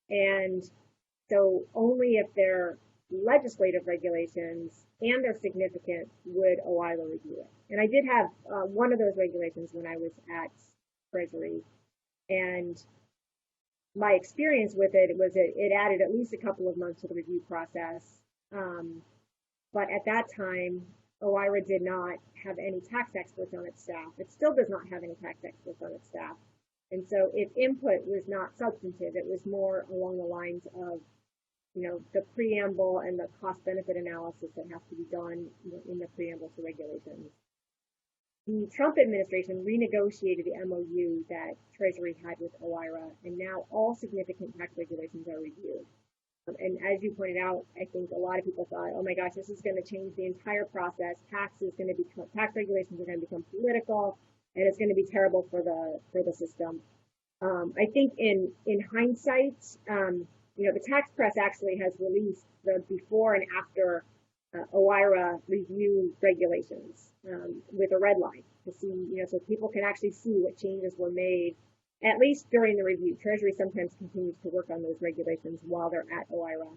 And so only if they're legislative regulations and they're significant would OIRA review it. And I did have one of those regulations when I was at Treasury. And my experience with it was it added at least a couple of months to the review process. But at that time, OIRA did not have any tax experts on its staff. It still does not have any tax experts on its staff. And so its input was not substantive. It was more along the lines of, the preamble and the cost-benefit analysis that has to be done in the preamble to regulations. The Trump administration renegotiated the MOU that Treasury had with OIRA, and now all significant tax regulations are reviewed. And as you pointed out, I think a lot of people thought, oh my gosh, this is going to change the entire process. Tax regulations are going to become political, and it's going to be terrible for the system. I think in hindsight, the tax press actually has released the before and after OIRA review regulations with a red line to see, so people can actually see what changes were made, at least during the review. Treasury sometimes continues to work on those regulations while they're at OIRA.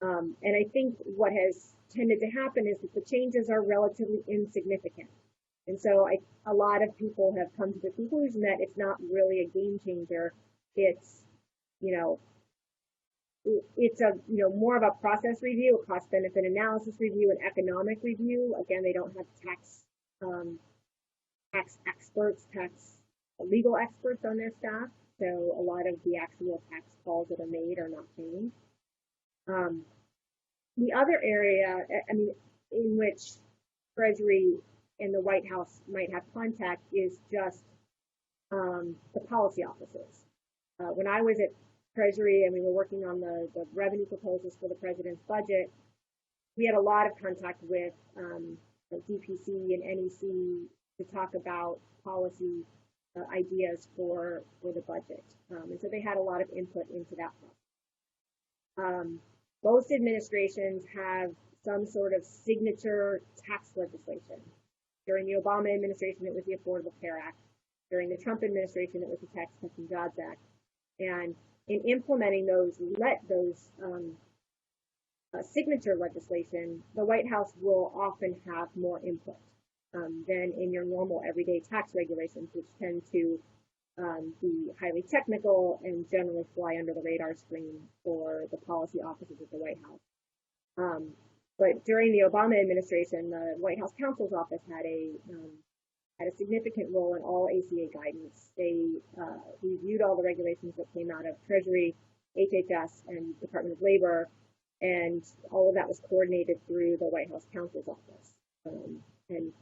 And I think what has tended to happen is that the changes are relatively insignificant. And so a lot of people have come to the conclusion that it's not really a game changer. It's, it's a, more of a process review, a cost benefit analysis review, an economic review. Again, they don't have tax experts, legal experts on their staff. So a lot of the actual tax calls that are made are not changed. The other area, in which Treasury and the White House might have contact is just the policy offices. When I was at Treasury and we were working on the revenue proposals for the president's budget, we had a lot of contact with DPC and NEC to talk about policy ideas for the budget. And so they had a lot of input into that process. Most administrations have some sort of signature tax legislation. During the Obama administration, it was the Affordable Care Act. During the Trump administration, it was the Tax Cuts and Jobs Act. And in implementing those signature legislation, the White House will often have more input than in your normal everyday tax regulations, which tend to be highly technical and generally fly under the radar screen for the policy offices at the White House. But during the Obama administration, the White House counsel's office had a significant role in all ACA guidance. They reviewed all the regulations that came out of Treasury, HHS, and Department of Labor, and all of that was coordinated through the White House counsel's office. And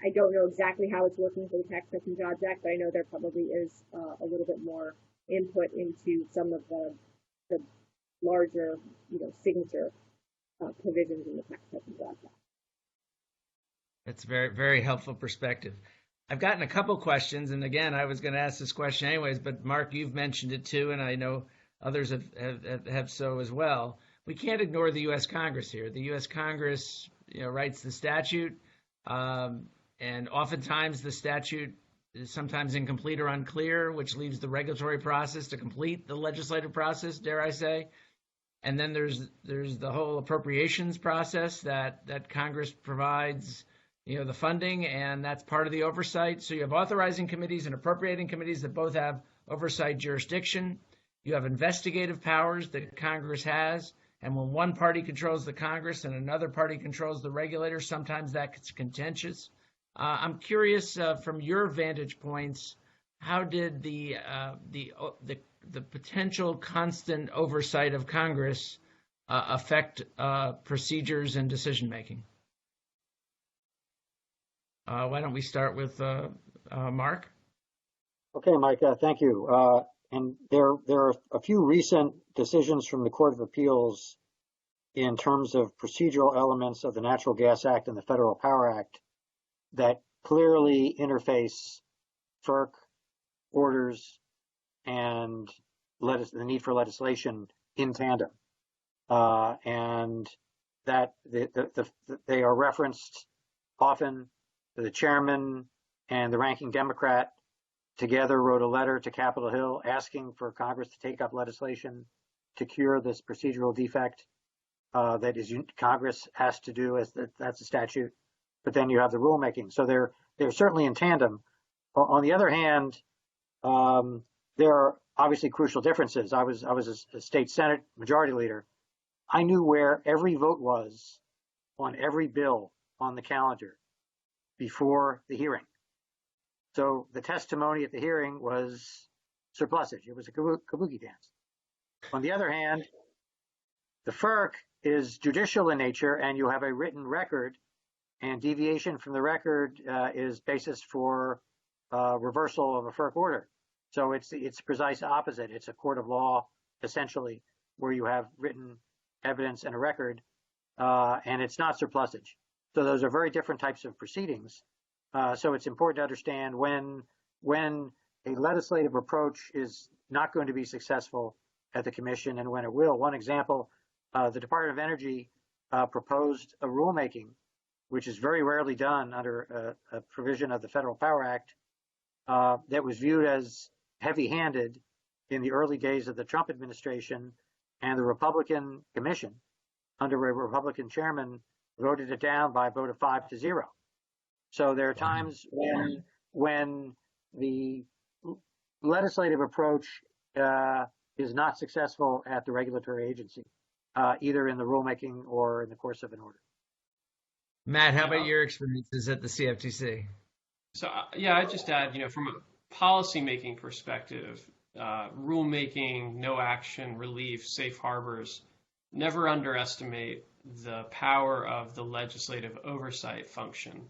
I don't know exactly how it's working for the Tax Cuts and Jobs Act, but I know there probably is a little bit more input into some of the larger, signature provisions in the Tax Cuts and Jobs Act. That's very, very helpful perspective. I've gotten a couple questions, and again, I was going to ask this question anyways, but Mark, you've mentioned it too, and I know others have so as well. We can't ignore the U.S. Congress here. The U.S. Congress, writes the statute, and oftentimes the statute is sometimes incomplete or unclear, which leaves the regulatory process to complete the legislative process, dare I say. And then there's the whole appropriations process that Congress provides, the funding, and that's part of the oversight. So you have authorizing committees and appropriating committees that both have oversight jurisdiction. You have investigative powers that Congress has. And when one party controls the Congress and another party controls the regulators, sometimes that's contentious. I'm curious, from your vantage points, how did the potential constant oversight of Congress affect procedures and decision making? Why don't we start with Mark? Okay, Micah, thank you. And there are a few recent decisions from the Court of Appeals in terms of procedural elements of the Natural Gas Act and the Federal Power Act that clearly interface FERC orders and the need for legislation in tandem. And that they are referenced often. The chairman and the ranking Democrat together wrote a letter to Capitol Hill asking for Congress to take up legislation to cure this procedural defect that is Congress has to do, that's a statute. But then you have the rulemaking, so they're certainly in tandem. On the other hand, there are obviously crucial differences. I was a state Senate majority leader. I knew where every vote was on every bill on the calendar before the hearing. So the testimony at the hearing was surplusage. It was a kabuki dance. On the other hand, the FERC is judicial in nature, and you have a written record, and deviation from the record is basis for reversal of a FERC order. So it's precise opposite. It's a court of law, essentially, where you have written evidence and a record, and it's not surplusage. So those are very different types of proceedings. So it's important to understand when a legislative approach is not going to be successful at the commission and when it will. One example, the Department of Energy proposed a rulemaking, which is very rarely done under a provision of the Federal Power Act, that was viewed as heavy-handed in the early days of the Trump administration, and the Republican Commission, under a Republican chairman, voted it down by a vote of 5-0. So there are times when the legislative approach is not successful at the regulatory agency, either in the rulemaking or in the course of an order. Matt, how about your experiences at the CFTC? So, I'd just add, from a policy-making perspective, rulemaking, no action, relief, safe harbors, never underestimate the power of the legislative oversight function.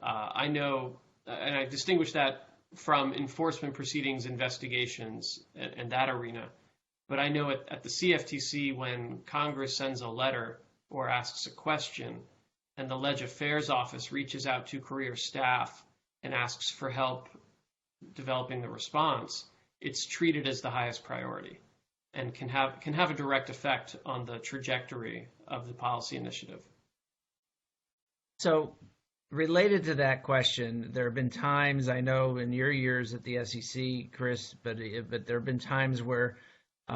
I know, and I distinguish that from enforcement proceedings, investigations, and that arena. But I know at the CFTC, when Congress sends a letter or asks a question, and the Leg Affairs Office reaches out to career staff and asks for help developing the response, it's treated as the highest priority and can have a direct effect on the trajectory of the policy initiative. So related to that question, there have been times, I know in your years at the SEC, Chris, but there have been times where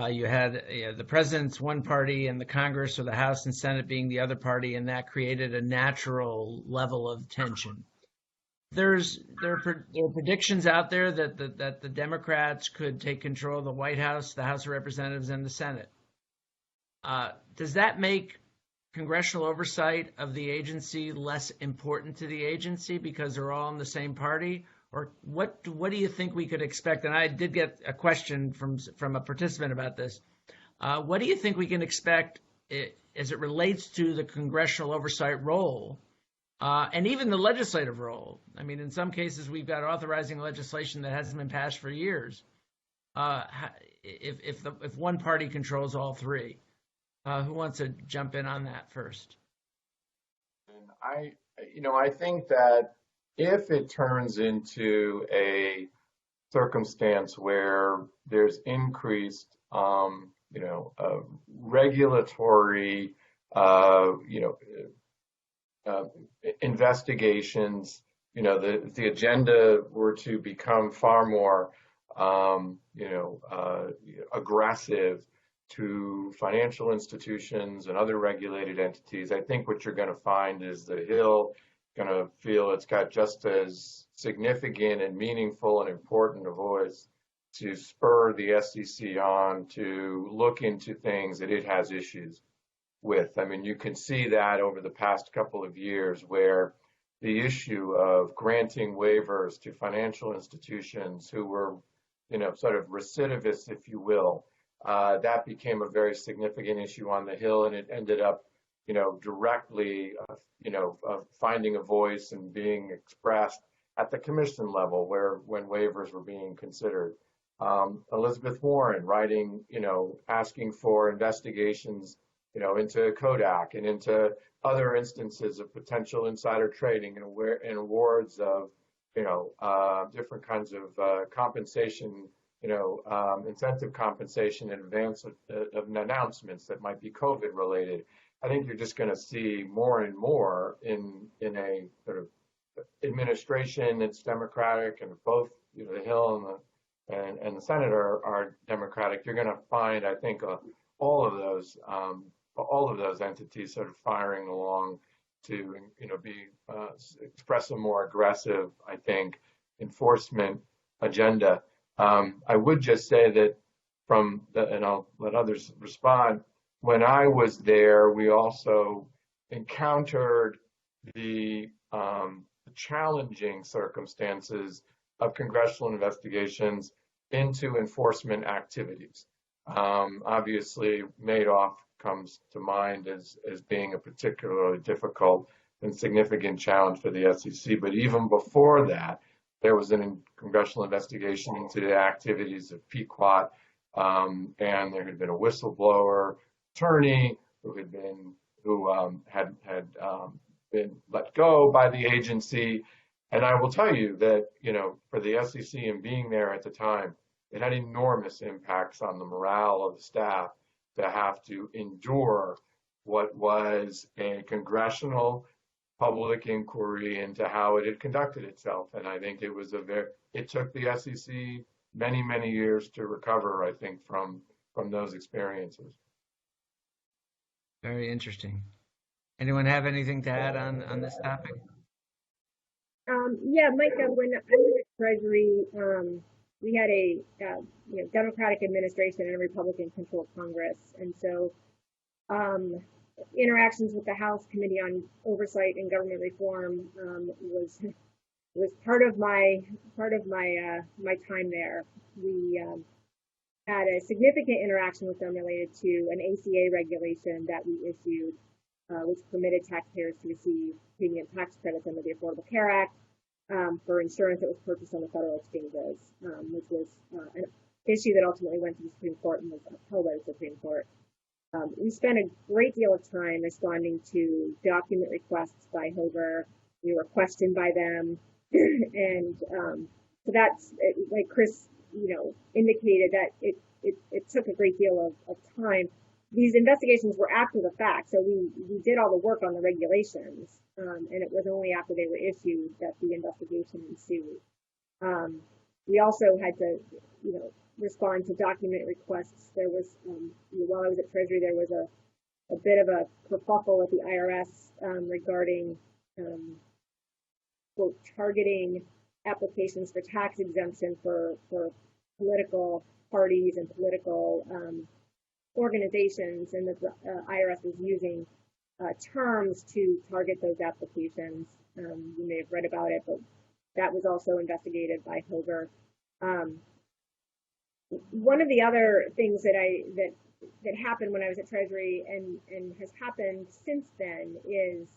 you had the president's one party and the Congress or the House and Senate being the other party, and that created a natural level of tension. There are predictions out there that the Democrats could take control of the White House, the House of Representatives, and the Senate. Does that make congressional oversight of the agency less important to the agency because they're all in the same party? Or what do you think we could expect? And I did get a question from a participant about this. What do you think we can expect as it relates to the congressional oversight role and even the legislative role? I mean, in some cases, we've got authorizing legislation that hasn't been passed for years. If one party controls all three, who wants to jump in on that first? I think that if it turns into a circumstance where there's increased, regulatory, investigations, the agenda were to become far more, aggressive to financial institutions and other regulated entities, I think what you're going to find is the Hill going to feel it's got just as significant and meaningful and important a voice to spur the SEC on to look into things that it has issues with. I mean, you can see that over the past couple of years where the issue of granting waivers to financial institutions who were, sort of recidivists, if you will, that became a very significant issue on the Hill, and it ended up, directly, finding a voice and being expressed at the commission level when waivers were being considered. Elizabeth Warren writing, asking for investigations, into Kodak and into other instances of potential insider trading and awards of, different kinds of compensation, incentive compensation in advance of announcements that might be COVID related. I think you're just going to see more and more in a sort of administration that's Democratic, and both the Hill and the Senate are Democratic. You're going to find, I think, all of those entities sort of firing along to express a more aggressive, I think, enforcement agenda. I would just say that and I'll let others respond. When I was there, we also encountered the challenging circumstances of congressional investigations into enforcement activities. Obviously, Madoff comes to mind as being a particularly difficult and significant challenge for the SEC. But even before that, there was a congressional investigation into the activities of Pequot, and there had been a whistleblower attorney who had been let go by the agency. And I will tell you that, for the SEC and being there at the time, it had enormous impacts on the morale of the staff to have to endure what was a congressional public inquiry into how it had conducted itself. And I think it took the SEC many, many years to recover, I think, from those experiences. Very interesting. Anyone have anything to add on this topic? Yeah, Micah, when I was at Treasury, we had a Democratic administration and a Republican-controlled Congress, and so interactions with the House Committee on Oversight and Government Reform was part of my time there. We had a significant interaction with them related to an ACA regulation that we issued, which permitted taxpayers to receive premium tax credits under the Affordable Care Act for insurance that was purchased on the federal exchanges, which was an issue that ultimately went to the Supreme Court and was upheld by the Supreme Court. We spent a great deal of time responding to document requests by Hover. We were questioned by them, and so that's, like Chris, indicated that it took a great deal of time. These investigations were after the fact, so we did all the work on the regulations, and it was only after they were issued that the investigation ensued. We also had to, respond to document requests. There was, while I was at Treasury, there was a bit of a kerfuffle at the IRS regarding quote, targeting applications for tax exemption for political parties and political organizations, and the IRS was using terms to target those applications. You may have read about it, but that was also investigated by Hoger. One of the other things that happened when I was at Treasury and has happened since then is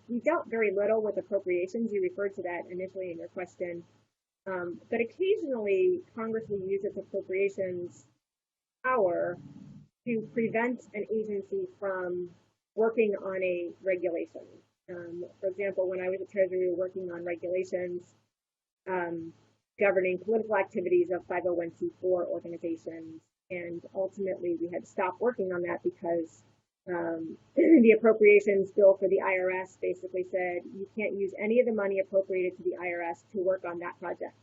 we dealt very little with appropriations. You referred to that initially in your question. But occasionally, Congress will use its appropriations power to prevent an agency from working on a regulation. For example, when I was at Treasury, we were working on regulations governing political activities of 501c4 organizations. And ultimately, we had to stop working on that because the appropriations bill for the IRS basically said you can't use any of the money appropriated to the IRS to work on that project.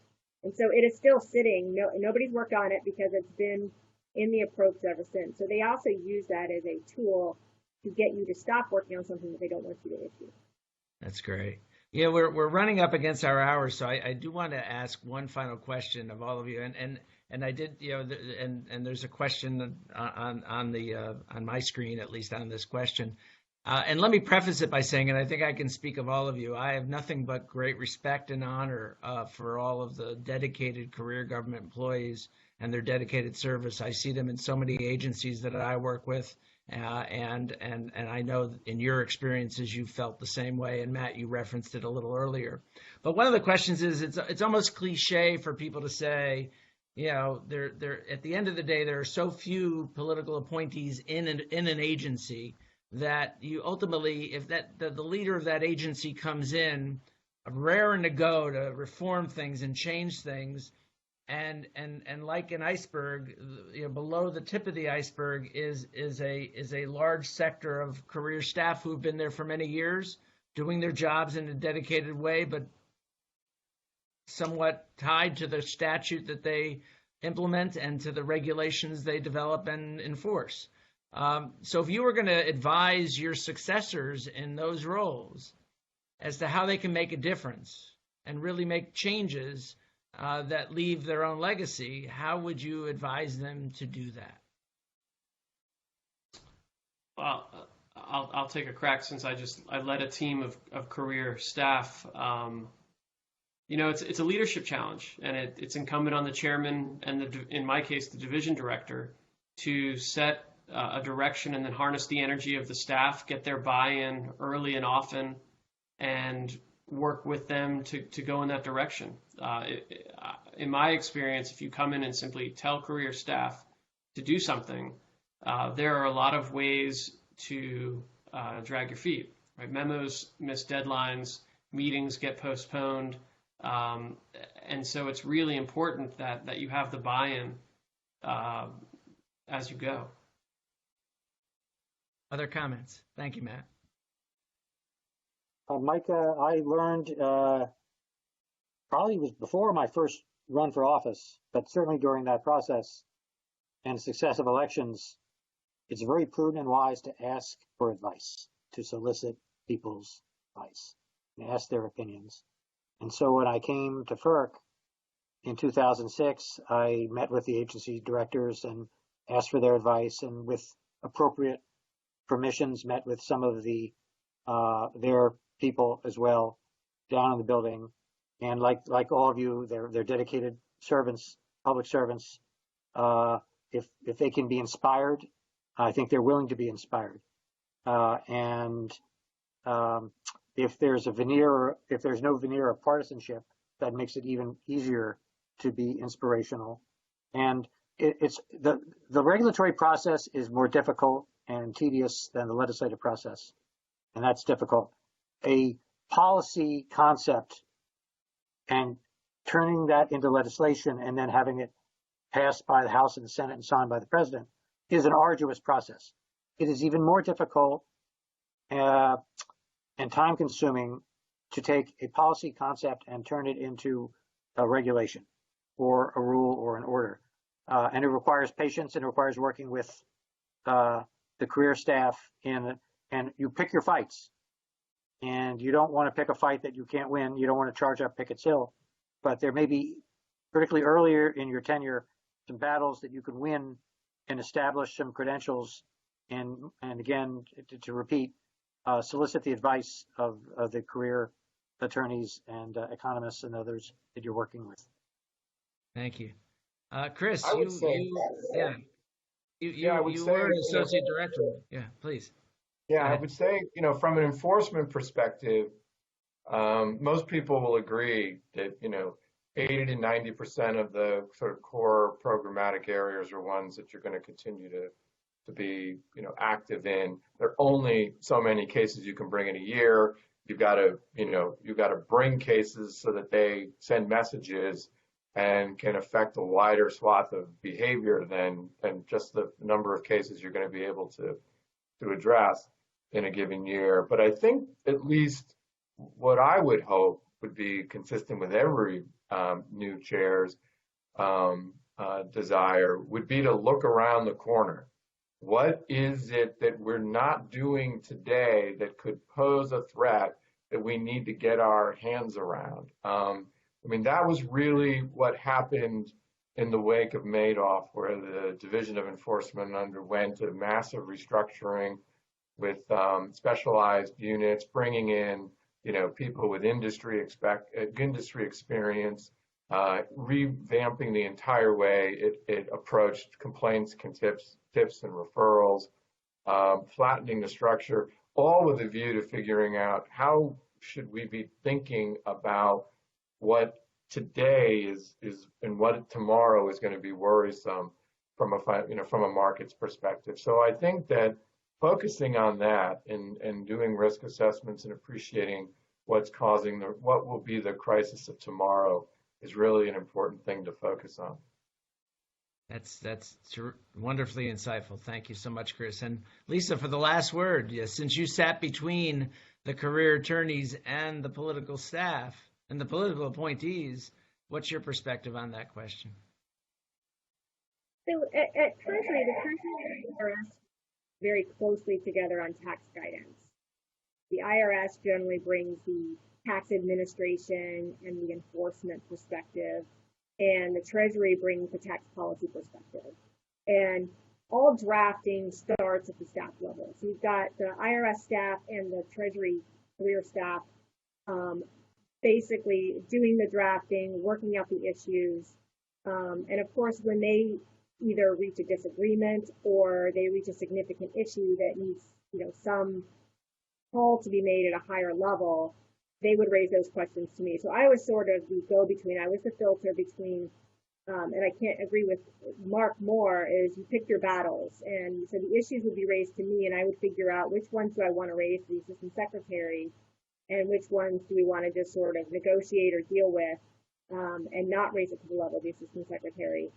And so it is still sitting. Nobody's worked on it because it's been in the approach ever since. So they also use that as a tool to get you to stop working on something that they don't want you to issue. That's great. Yeah, we're running up against our hour, so I do want to ask one final question of all of you, and I did, and there's a question on my screen, at least on this question, and let me preface it by saying, and I think I can speak of all of you, I have nothing but great respect and honor for all of the dedicated career government employees and their dedicated service. I see them in so many agencies that I work with. And I know in your experiences you felt the same way, and Matt, you referenced it a little earlier. But one of the questions is, it's almost cliche for people to say, they're at the end of the day, there are so few political appointees in an agency that you ultimately, if the leader of that agency comes in, raring to go to reform things and change things. And like an iceberg, below the tip of the iceberg is a large sector of career staff who've been there for many years, doing their jobs in a dedicated way, but somewhat tied to the statute that they implement and to the regulations they develop and enforce. So if you were going to advise your successors in those roles as to how they can make a difference and really make changes that leave their own legacy, how would you advise them to do that? Well, I'll take a crack since I led a team of career staff. It's a leadership challenge, and it's incumbent on the chairman and in my case, the division director to set a direction and then harness the energy of the staff, get their buy-in early and often, and work with them to go in that direction. In my experience, if you come in and simply tell career staff to do something, there are a lot of ways to drag your feet. Right? Memos miss deadlines, meetings get postponed, and so it's really important that you have the buy-in as you go. Other comments? Thank you, Matt. Micah, I learned probably was before my first run for office, but certainly during that process and successive elections, it's very prudent and wise to ask for advice, to solicit people's advice, and ask their opinions. And so when I came to FERC in 2006, I met with the agency directors and asked for their advice, and with appropriate permissions, met with some of their people as well down in the building. And like all of you, they're dedicated servants, public servants. If they can be inspired, I think they're willing to be inspired. And if there's no veneer of partisanship, that makes it even easier to be inspirational. And it's the regulatory process is more difficult and tedious than the legislative process, and that's difficult. A policy concept and turning that into legislation and then having it passed by the House and the Senate and signed by the President is an arduous process. It is even more difficult and time-consuming to take a policy concept and turn it into a regulation or a rule or an order. And it requires patience, and it requires working with the career staff, and you pick your fights. And you don't want to pick a fight that you can't win. You don't want to charge up Pickett's Hill. But there may be, particularly earlier in your tenure, some battles that you can win and establish some credentials. And again, to repeat, solicit the advice of the career attorneys and economists and others that you're working with. Thank you. Chris, I would say, you were an associate director. Yeah, please. Yeah, I would say, from an enforcement perspective, most people will agree that, 80 to 90% of the sort of core programmatic areas are ones that you're going to continue to be, active in. There are only so many cases you can bring in a year. You've got to bring cases so that they send messages and can affect a wider swath of behavior than just the number of cases you're going to be able to address in a given year. But I think at least what I would hope would be consistent with every new chair's desire would be to look around the corner. What is it that we're not doing today that could pose a threat that we need to get our hands around? That was really what happened in the wake of Madoff, where the Division of Enforcement underwent a massive restructuring with specialized units, bringing in, people with industry experience, revamping the entire way it approached complaints, tips, and referrals, flattening the structure, all with a view to figuring out how should we be thinking about what today is and what tomorrow is going to be worrisome from a market's perspective. So I think that focusing on that and doing risk assessments and appreciating what's causing what will be the crisis of tomorrow is really an important thing to focus on. That's wonderfully insightful. Thank you so much, Chris. And Lisa, for the last word, since you sat between the career attorneys and the political staff and the political appointees, what's your perspective on that question? So at Treasury, the Treasury and IRS very closely together on tax guidance. The IRS generally brings the tax administration and the enforcement perspective, and the Treasury brings the tax policy perspective. And all drafting starts at the staff level. So you've got the IRS staff and the Treasury career staff basically doing the drafting, working out the issues. And of course, when they either reach a disagreement or they reach a significant issue that needs, some call to be made at a higher level, they would raise those questions to me. So I was sort of the go-between. I was the filter between, and I can't agree with Mark more, is you pick your battles. And so the issues would be raised to me, and I would figure out which ones do I want to raise to the assistant secretary, and which ones do we want to just sort of negotiate or deal with, and not raise it to the level of the assistant secretary.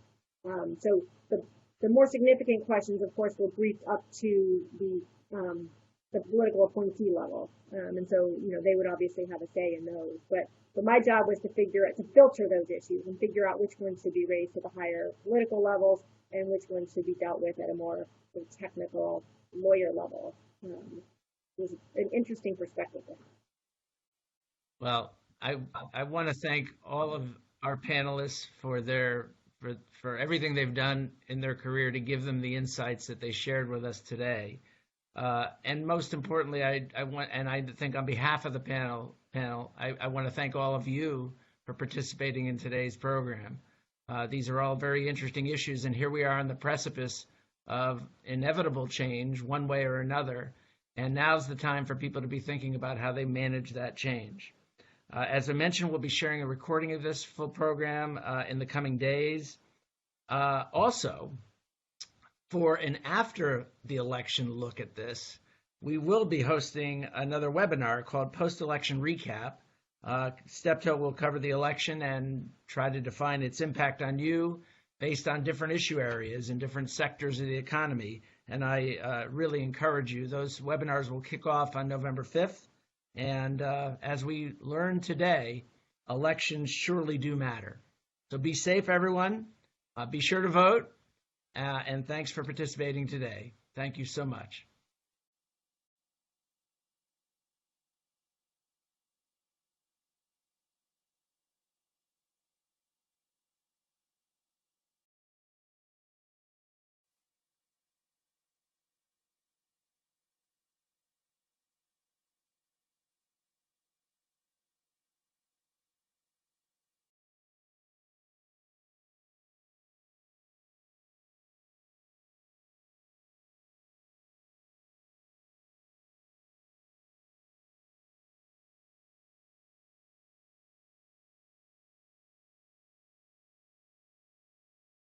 So the more significant questions, of course, were briefed up to the political appointee level. And so, they would obviously have a say in those. But my job was to filter those issues and figure out which ones should be raised to the higher political levels and which ones should be dealt with at a more technical lawyer level. It was an interesting perspective to have. Well, I want to thank all of our panelists for everything they've done in their career to give them the insights that they shared with us today. And most importantly, I think on behalf of the panel, I want to thank all of you for participating in today's program. These are all very interesting issues, and here we are on the precipice of inevitable change one way or another, and now's the time for people to be thinking about how they manage that change. As I mentioned, we'll be sharing a recording of this full program in the coming days. Also, for an after the election look at this, we will be hosting another webinar called Post-Election Recap. Steptoe will cover the election and try to define its impact on you based on different issue areas and different sectors of the economy. And I really encourage you. Those webinars will kick off on November 5th. And as we learned today, elections surely do matter. So be safe, everyone. Be sure to vote. And thanks for participating today. Thank you so much.